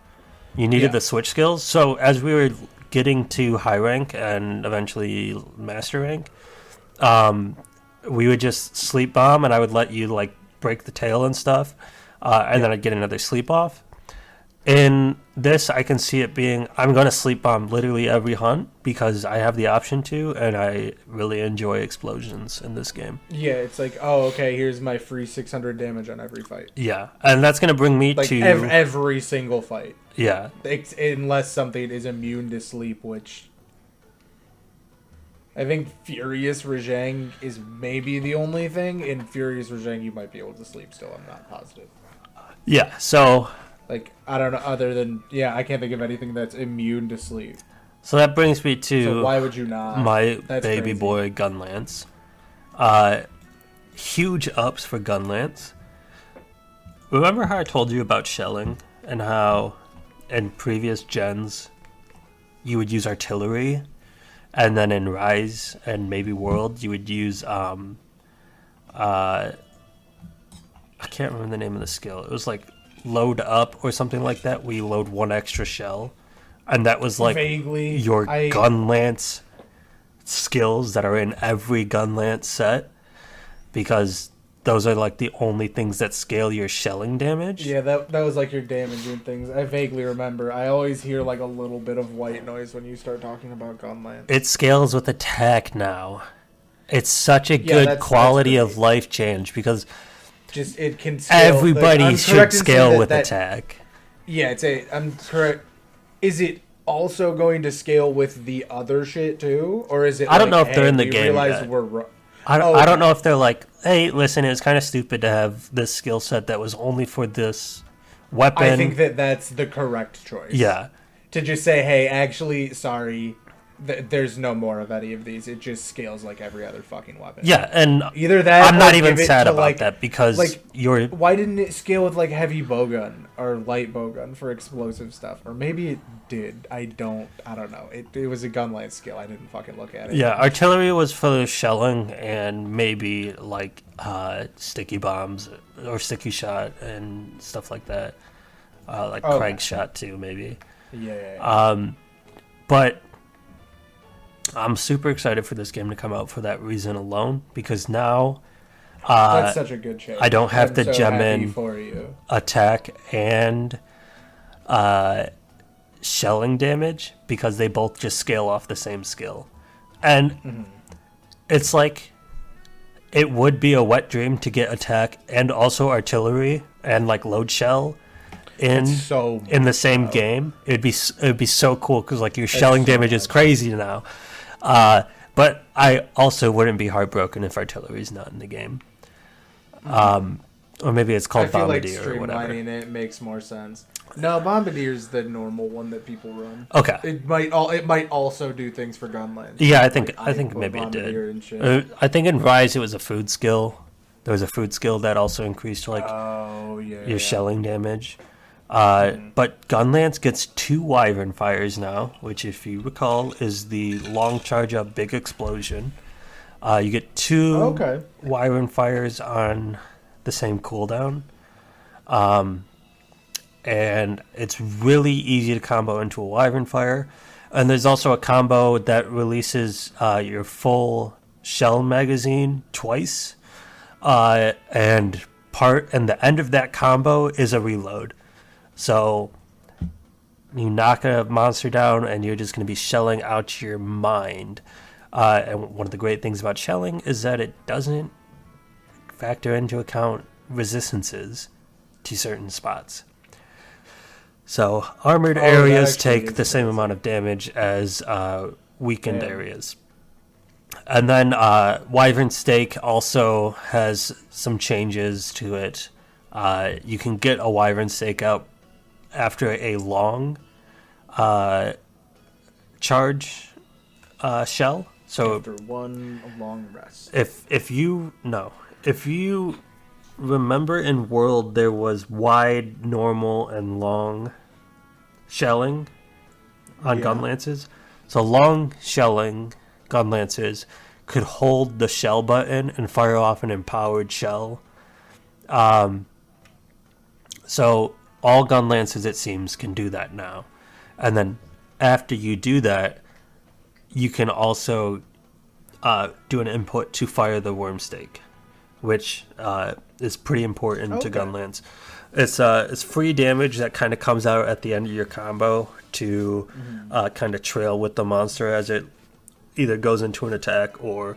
You needed Yeah. the switch skills. So as we were getting to high rank and eventually master rank, we would just sleep bomb, and I would let you like break the tail and stuff, and then I'd get another sleep off. In this, I can see it being I'm going to sleep bomb literally every hunt because I have the option to, and I really enjoy explosions in this game. Yeah, it's like, oh, okay, here's my free 600 damage on every fight. Yeah, and that's going to bring me Like to every single fight. yeah. Unless something is immune to sleep, which I think Furious Rajang is maybe the only thing. In Furious Rajang, you might be able to sleep still. I'm not positive. Yeah, so Like, I don't know, other than, I can't think of anything that's immune to sleep. that brings me to So why would you not? my That's baby crazy. boy gun lance. Huge ups for gun lance. Remember how I told you about shelling and how in previous gens you would use artillery, and then in Rise and maybe World you would use I can't remember the name of the skill. It was like load up or something like that. We load one extra shell, and that was like Vaguely, your gun lance skills that are in every gun lance set, because those are like the only things that scale your shelling damage. Yeah, that was like your damaging things. I vaguely remember. I always hear like a little bit of white noise when you start talking about gun lance. It scales with attack now. It's such a Yeah, good that's quality great. of life change because Just it can scale. everybody I'm should correct in saying scale with that- attack. Yeah, I'm correct. Is it also going to scale with the other shit too, or is it? I don't like, know if they're in the we game realize yet. we're I Oh, don't okay. know if they're like, hey, listen, it was kind of stupid to have this skill set that was only for this weapon. I think that's the correct choice. Yeah. To just say, hey, actually, sorry, there's no more of any of these. It just scales like every other fucking weapon. Yeah, and Either that. I'm or not even give it sad to, about like- that because like, you're Why didn't it scale with like heavy bowgun or light bowgun for explosive stuff? Or maybe it did. I don't know. It was a gun lance skill. I didn't fucking look at it. yeah, artillery was for shelling and maybe like sticky bombs or sticky shot and stuff like that. Like Okay. Craig shot too, maybe. Yeah. But I'm super excited for this game to come out for that reason alone, because now That's such a good change. I don't have I'm to so gem happy in for you. attack and shelling damage because they both just scale off the same skill. And it's like it would be a wet dream to get attack and also artillery and like load shell in It's so in the same game. It'd be so cool because like your shelling so damage is much. crazy now. But I also wouldn't be heartbroken if artillery's not in the game. Or maybe it's I called feel like Bombardier or whatever. streamlining it makes more sense. No, Bombardier's the normal one that people run. Okay. It might also do things for gunland. Yeah, I think Like maybe it Bombardier and did. shit. I think in Rise it was a food skill. There was a food skill that also increased like Oh yeah. your shelling damage. But Gunlance gets 2 Wyvern fires now, which if you recall is the long charge up big explosion. You get two Okay. Wyvern Fires on the same cooldown. And it's really easy to combo into a Wyvern Fire. And there's also a combo that releases your full shell magazine twice. And the end of that combo is a reload. So you knock a monster down and you're just going to be shelling out your mind. And one of the great things about shelling is that it doesn't factor into account resistances to certain spots. So armored areas take the same amount of damage as weakened areas. And then Wyvern Stake also has some changes to it. You can get a Wyvern Stake out after a long charge shell. So after one long rest. If you remember in World, there was wide, normal, and long shelling on gun lances. So long shelling gun lancers could hold the shell button and fire off an empowered shell. So all gun lancers, it seems, can do that now. And then after you do that, you can also do an input to fire the worm stake, which is pretty important to Gunlance. It's free damage that kind of comes out at the end of your combo to kind of trail with the monster as it either goes into an attack or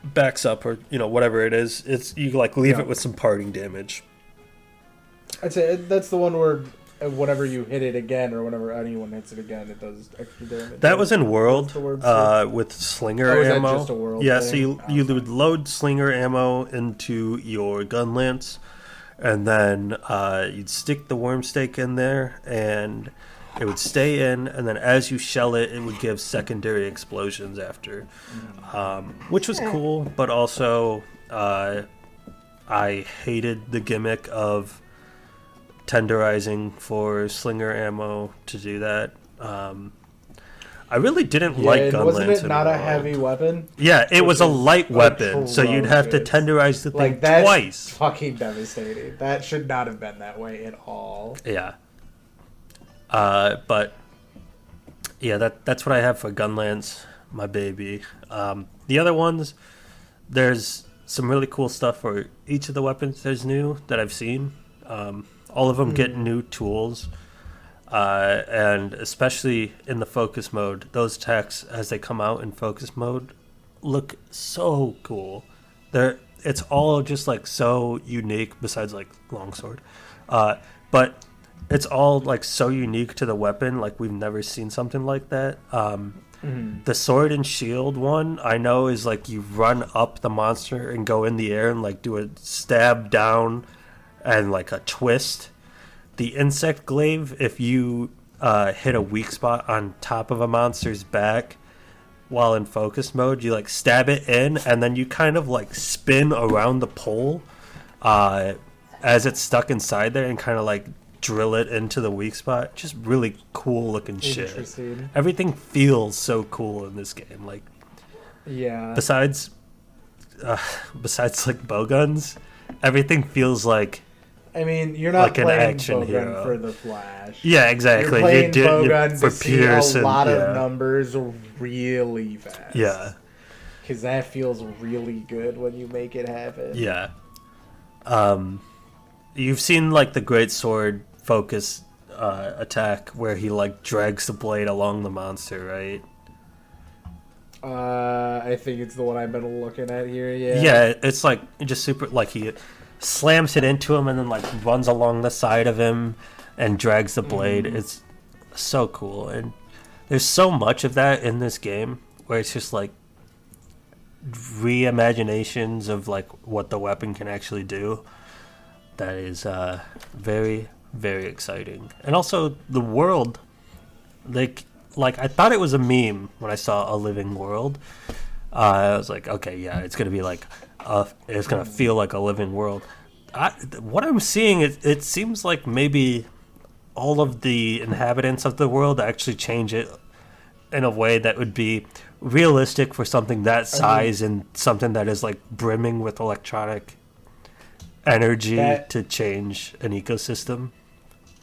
backs up, or whatever it is. It's you like leave it with some parting damage. I'd say that's the one where whenever you hit it again, or whenever anyone hits it again, it does extra damage. That was in World with Slinger ammo. Just a World yeah, thing? so you would load Slinger ammo into your gun lance, and then you'd stick the worm stake in there, and it would stay in, and then as you shell it, it would give secondary explosions after, which was cool, but also I hated the gimmick of tenderizing for Slinger ammo to do that. I really didn't like gun wasn't lance it not a World. heavy weapon? Yeah, it was a light weapon, so you'd have to tenderize the thing that's twice. Fucking devastating. That should not have been that way at all. Yeah. But yeah, that's what I have for Gunlance, my baby. The other ones, there's some really cool stuff for each of the weapons there's new that I've seen. All of them get new tools, and especially in the focus mode, those attacks as they come out in focus mode look so cool. It's all just like so unique, besides like longsword, but it's all like so unique to the weapon. Like we've never seen something like that. The sword and shield one I know is like you run up the monster and go in the air and like do a stab down and like a twist. The insect glaive, if you hit a weak spot on top of a monster's back while in focus mode, you like stab it in and then you kind of like spin around the pole as it's stuck inside there and kind of like drill it into the weak spot. Just really cool looking shit. Everything feels so cool in this game. Like, yeah. Besides like bow guns, everything feels like. I mean, you're not like an playing action Bowgun hero for the Flash. Yeah, exactly. You're playing Bowgun to see Pearson, a lot of numbers really fast. Yeah. Because that feels really good when you make it happen. Yeah. You've seen like the great sword focus attack where he like drags the blade along the monster, right? I think it's the one I've been looking at here. Yeah. Yeah, it's like just super. Like he slams it into him and then like runs along the side of him and drags the blade. It's so cool, and there's so much of that in this game where it's just like reimaginations of like what the weapon can actually do. That is very, very exciting. And also the world, like I thought it was a meme when I saw a living world. I was like, okay, yeah, it's gonna be like it's gonna feel like a living world. What I'm seeing, it seems like maybe all of the inhabitants of the world actually change it in a way that would be realistic for something that size and something that is like brimming with electronic energy to change an ecosystem.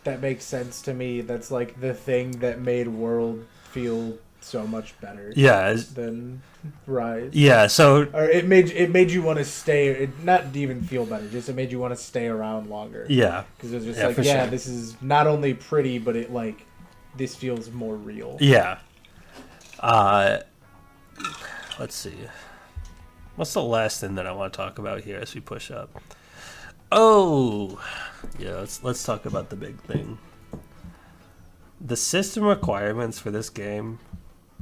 That makes sense to me. That's like the thing that made World feel so much better. Yeah. Than Rise. Yeah. So or it made you want to stay. It not even feel better. Just it made you want to stay around longer. Yeah. Because it was just sure. This is not only pretty, but it like this feels more real. Yeah. Let's see. What's the last thing that I want to talk about here as we push up? Oh, yeah. Let's talk about the big thing. The system requirements for this game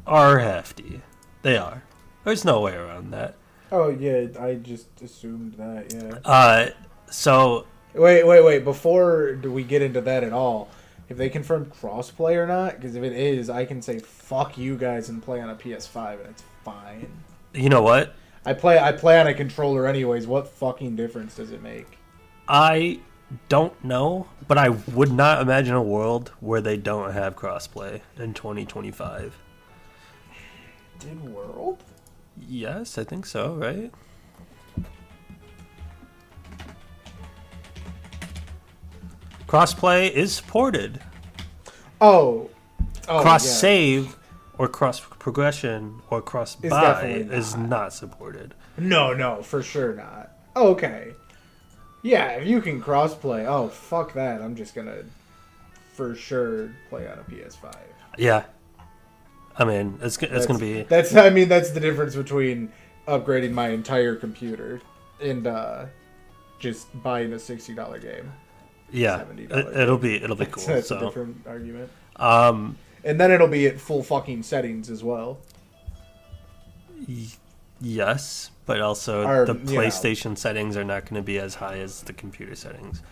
are hefty. They are. There's no way around that. Oh yeah, I just assumed that. Yeah. So wait. Before do we get into that at all? If they confirmed crossplay or not? Because if it is, I can say fuck you guys and play on a PS5 and it's fine. You know what? I play on a controller anyways. What fucking difference does it make? I don't know, but I would not imagine a world where they don't have crossplay in 2025. Did World? Yes, I think so, right? Crossplay is supported. Cross save or cross progression or cross buy is not supported. No, for sure not. Okay. Yeah, if you can crossplay, oh fuck that. I'm just gonna for sure play on a PS5. Yeah. I mean, it's gonna be. That's the difference between upgrading my entire computer and just buying a $60 game. Yeah, it'll be cool. That's a different argument. And then it'll be at full fucking settings as well. Yes, but also the PlayStation settings are not going to be as high as the computer settings.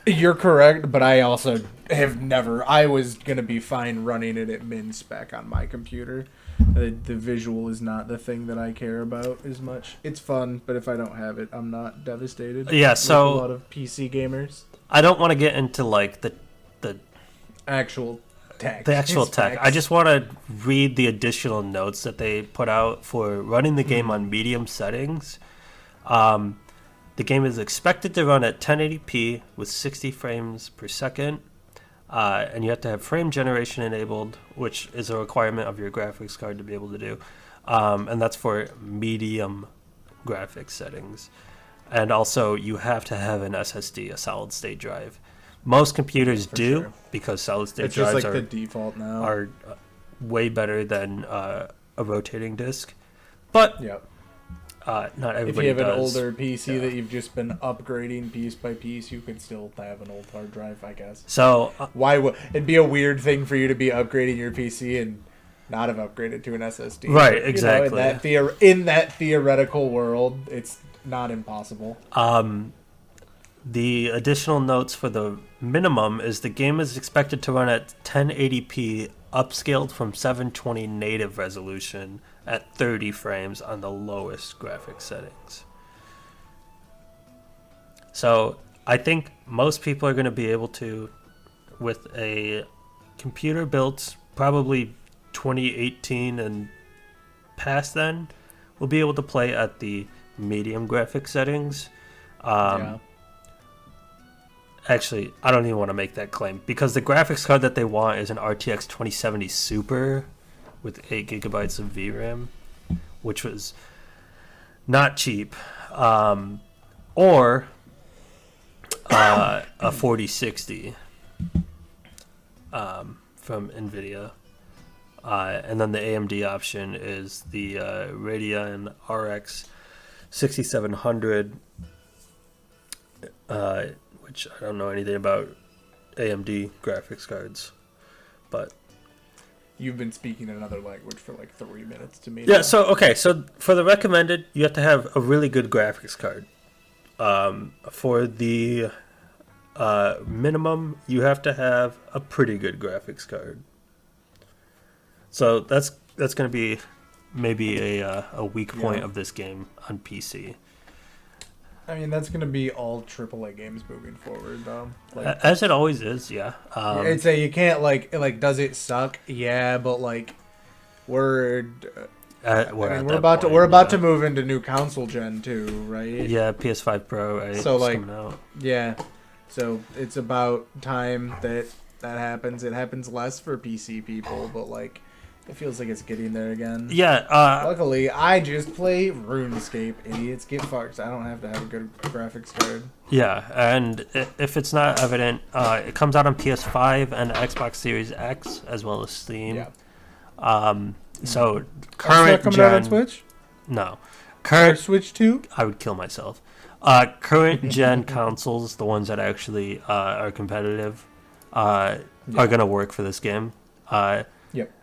You're correct, but I also have never. I was going to be fine running it at min spec on my computer. The visual is not the thing that I care about as much. It's fun, but if I don't have it, I'm not devastated. Yeah, so a lot of PC gamers. I don't want to get into like the actual tech. The actual tech. I just want to read the additional notes that they put out for running the game on medium settings. The game is expected to run at 1080p with 60 frames per second. And you have to have frame generation enabled, which is a requirement of your graphics card to be able to do. And that's for medium graphics settings. And also, you have to have an SSD, a solid state drive. Most computers do, sure, because solid state drives just like the default now. Are way better than a rotating disk. But not everybody does. If you have an older PC that you've just been upgrading piece by piece, you could still have an old hard drive, I guess. So why would it'd be a weird thing for you to be upgrading your PC and not have upgraded to an SSD? Right, exactly. In that theoretical world, it's not impossible. The additional notes for the minimum is the game is expected to run at 1080p upscaled from 720 native resolution at 30 frames on the lowest graphics settings. So I think most people are going to be able to, with a computer built probably 2018 and past then, will be able to play at the medium graphics settings. Actually, I don't even want to make that claim because the graphics card that they want is an RTX 2070 Super with 8 gigabytes of VRAM, which was not cheap, or a 4060 from NVIDIA. And then the AMD option is the Radeon RX 6700, which I don't know anything about AMD graphics cards, but you've been speaking another language for like 3 minutes to me. Yeah. Now. So for the recommended, you have to have a really good graphics card. For the minimum, you have to have a pretty good graphics card. So that's going to be maybe a weak point of this game on PC. I mean, that's going to be all AAA games moving forward, though. Like, as it always is, yeah. It's you can't, like, does it suck? Yeah, but, like, word... We're about to move into new console gen too, right? Yeah, PS5 Pro, right? So It's like, coming out. yeah. So it's about time that happens. It happens less for PC people, but like, it feels like it's getting there again. Yeah. Luckily, I just play RuneScape. Idiots get fucked. I don't have to have a good graphics card. Yeah, and if it's not evident, it comes out on PS5 and Xbox Series X as well as Steam. Yeah. So It's current not coming gen, out on Switch. no, Or current. Switch 2? I would kill myself. Current gen consoles, the ones that actually are competitive, are gonna work for this game. Yep.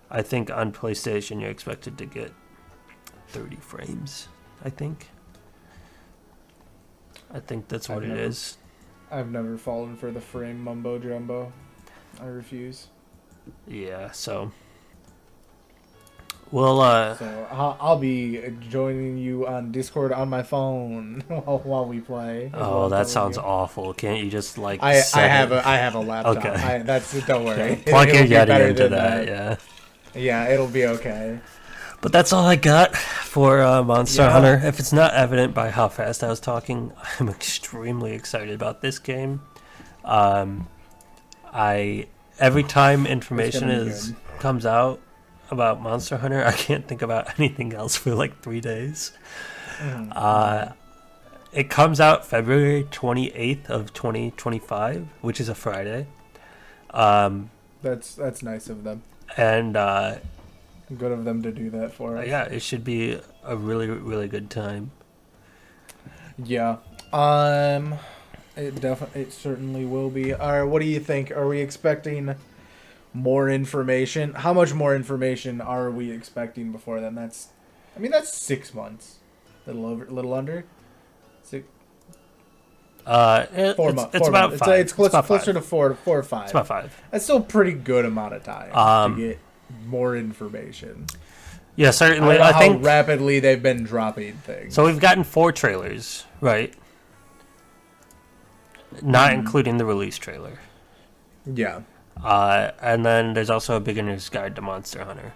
I think on PlayStation you're expected to get 30 frames. I think that's what it is. I've never fallen for the frame mumbo jumbo. I refuse. Yeah. So. Well, So I'll be joining you on Discord on my phone while we play. oh, that sounds awful. Can't you just like? I have it? a laptop. Okay. Don't worry. Plug your It'll be Yeti better into than that. Yeah. Yeah, it'll be okay. But that's all I got for Monster Hunter. If it's not evident by how fast I was talking, I'm extremely excited about this game. Every time information comes out about Monster Hunter, I can't think about anything else for like 3 days. It comes out February 28th of 2025, which is a Friday. That's nice of them. And Good of them to do that for us. yeah, it should be a really, really good time. Yeah. It certainly will be. All right, what do you think? Are we expecting more information? How much more information are we expecting before then? That's 6 months. Little under. 6. 4 months. It's about 5. It's closer to 4 or 5. It's about 5. That's still a pretty good amount of time to get more information. Yeah, certainly. I I don't know think how rapidly they've been dropping things. so. We've gotten 4 trailers, right? Not including the release trailer. Yeah. And then there's also a beginner's guide to Monster Hunter.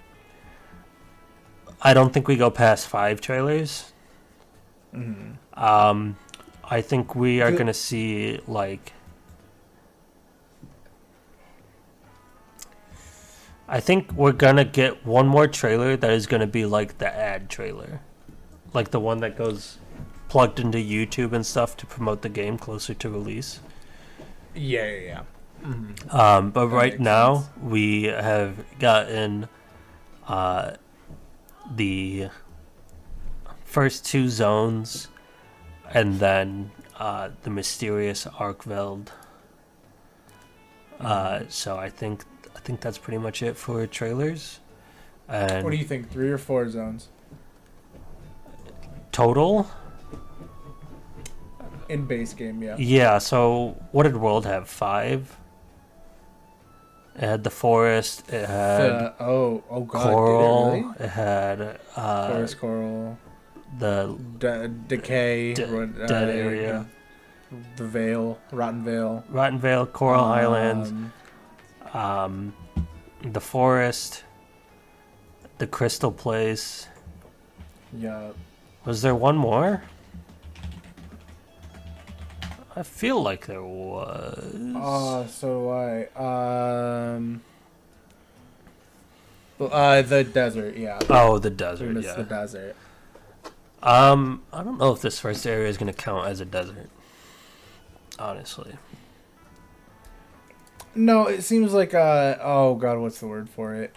I don't think we go past 5 trailers. I think we are going to see like. I think we're gonna get one more trailer that is gonna be like the ad trailer, like the one that goes plugged into YouTube and stuff to promote the game closer to release. Yeah. But right now we have gotten the first 2 zones, and then the mysterious Arkveld. So I think that's pretty much it for trailers. And what do you think? 3 or 4 zones total? In base game, yeah. Yeah, so what did World have? 5? It had the forest, it had oh god, coral, did it really? it had Forest coral, the decay, dead area, the Vale, Rotten Vale, Coral Islands, the forest, the Crystal Place. Yeah. Was there one more? I feel like there was. So do I. The desert, yeah. Oh, the desert, It's yeah. the desert. I don't know if this first area is going to count as a desert. Honestly. No, it seems like oh god, what's the word for it?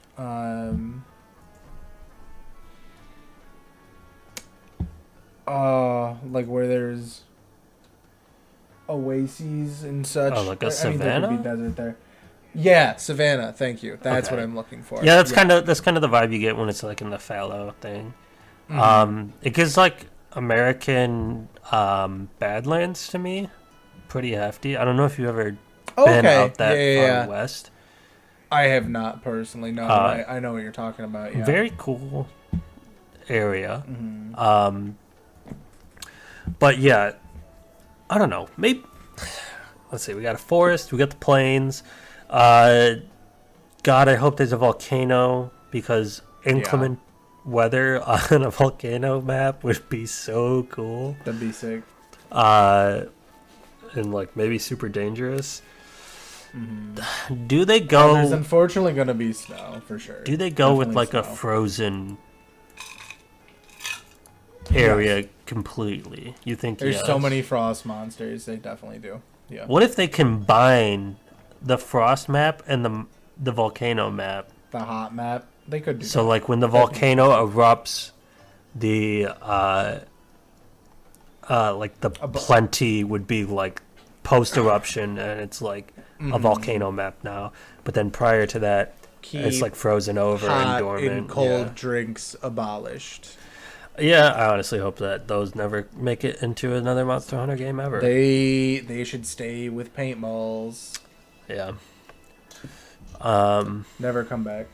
Like where there's oases and such. Oh, like a I mean, there could be savanna? desert there. Yeah, savannah. Thank you. That's Okay. what I'm looking for. Yeah, that's kind of the vibe you get when it's like in the fallow thing. It gives like American Badlands to me, pretty hefty. I don't know if you've ever been out that far west. I have not personally. No, I know what you're talking about. Yeah. Very cool area. But yeah, I don't know. Maybe let's see. We got a forest. We got the plains. God, I hope there's a volcano because inclement weather on a volcano map would be so cool. That'd be sick. And like maybe super dangerous. Mm-hmm. Do they Well, go? there's unfortunately gonna be snow for sure. Do they go with Definitely like snow. a frozen area completely? You think There's so yes? many frost monsters. They definitely do. Yeah. What if they combine the frost map and the volcano map? The hot map. They could do So that. like when the volcano erupts, the like the plenty would be like post eruption, and it's like a volcano map now. But then prior to that, it's Keep like frozen over and hot dormant. and cold drinks abolished. Yeah, I honestly hope that those never make it into another Monster Hunter game ever. They should stay with paintballs. Yeah. Never come back.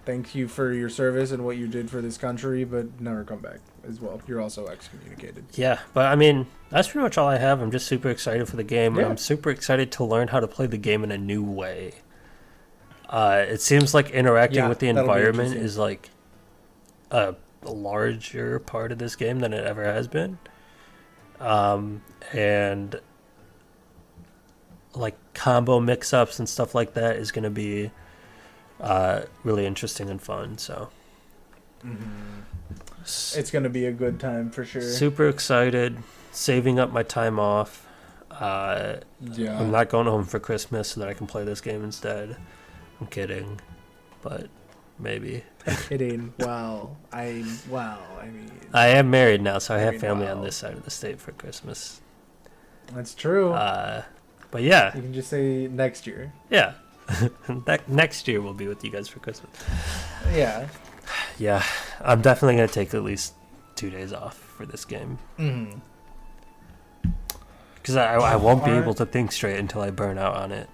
Thank you for your service and what you did for this country, but never come back as well. You're also excommunicated. Yeah, but I mean, that's pretty much all I have. I'm just super excited for the game, and Yeah. I'm super excited to learn how to play the game in a new way. It seems like interacting with the that'll be environment interesting. is like a larger part of this game than it ever has been. And like combo mix-ups and stuff like that is going to be really interesting and fun. So It's going to be a good time for sure. super excited, saving up my time off. I'm not going home for Christmas so that I can play this game instead. I'm kidding, but maybe. Kidding. Wow. I mean, I am married now, so I have mean, family on wow. this side of the state for Christmas. that's true. But yeah, You can just say next year. yeah. Next year we'll be with you guys for Christmas. Yeah. Yeah, I'm definitely going to take at least 2 days off for this game. Mm-hmm. Because I won't be Alright. able to think straight until I burn out on it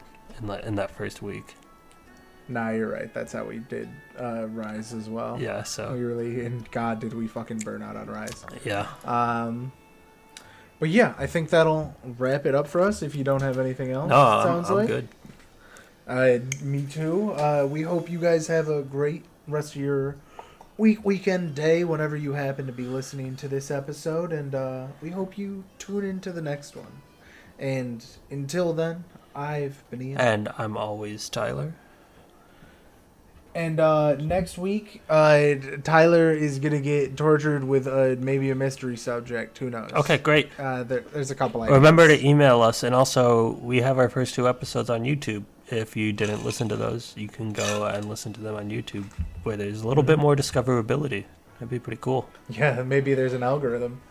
in that first week. Nah, you're right. That's how we did Rise as well. Yeah, so, We really, and God, did we fucking burn out on Rise. yeah. But yeah, I think that'll wrap it up for us if you don't have anything else. No, sounds I'm like. good. Me too. We hope you guys have a great rest of your weekend, day, whenever you happen to be listening to this episode, and we hope you tune into the next one. And until then, I've been Ian. And I'm always Tyler. And next week, Tyler is gonna get tortured with maybe a mystery subject. Who knows? Okay, great. There's a couple. Ideas. Remember to email us, and also we have our first 2 episodes on YouTube. If you didn't listen to those, you can go and listen to them on YouTube, where there's a little bit more discoverability. That'd be pretty cool. Yeah, maybe there's an algorithm.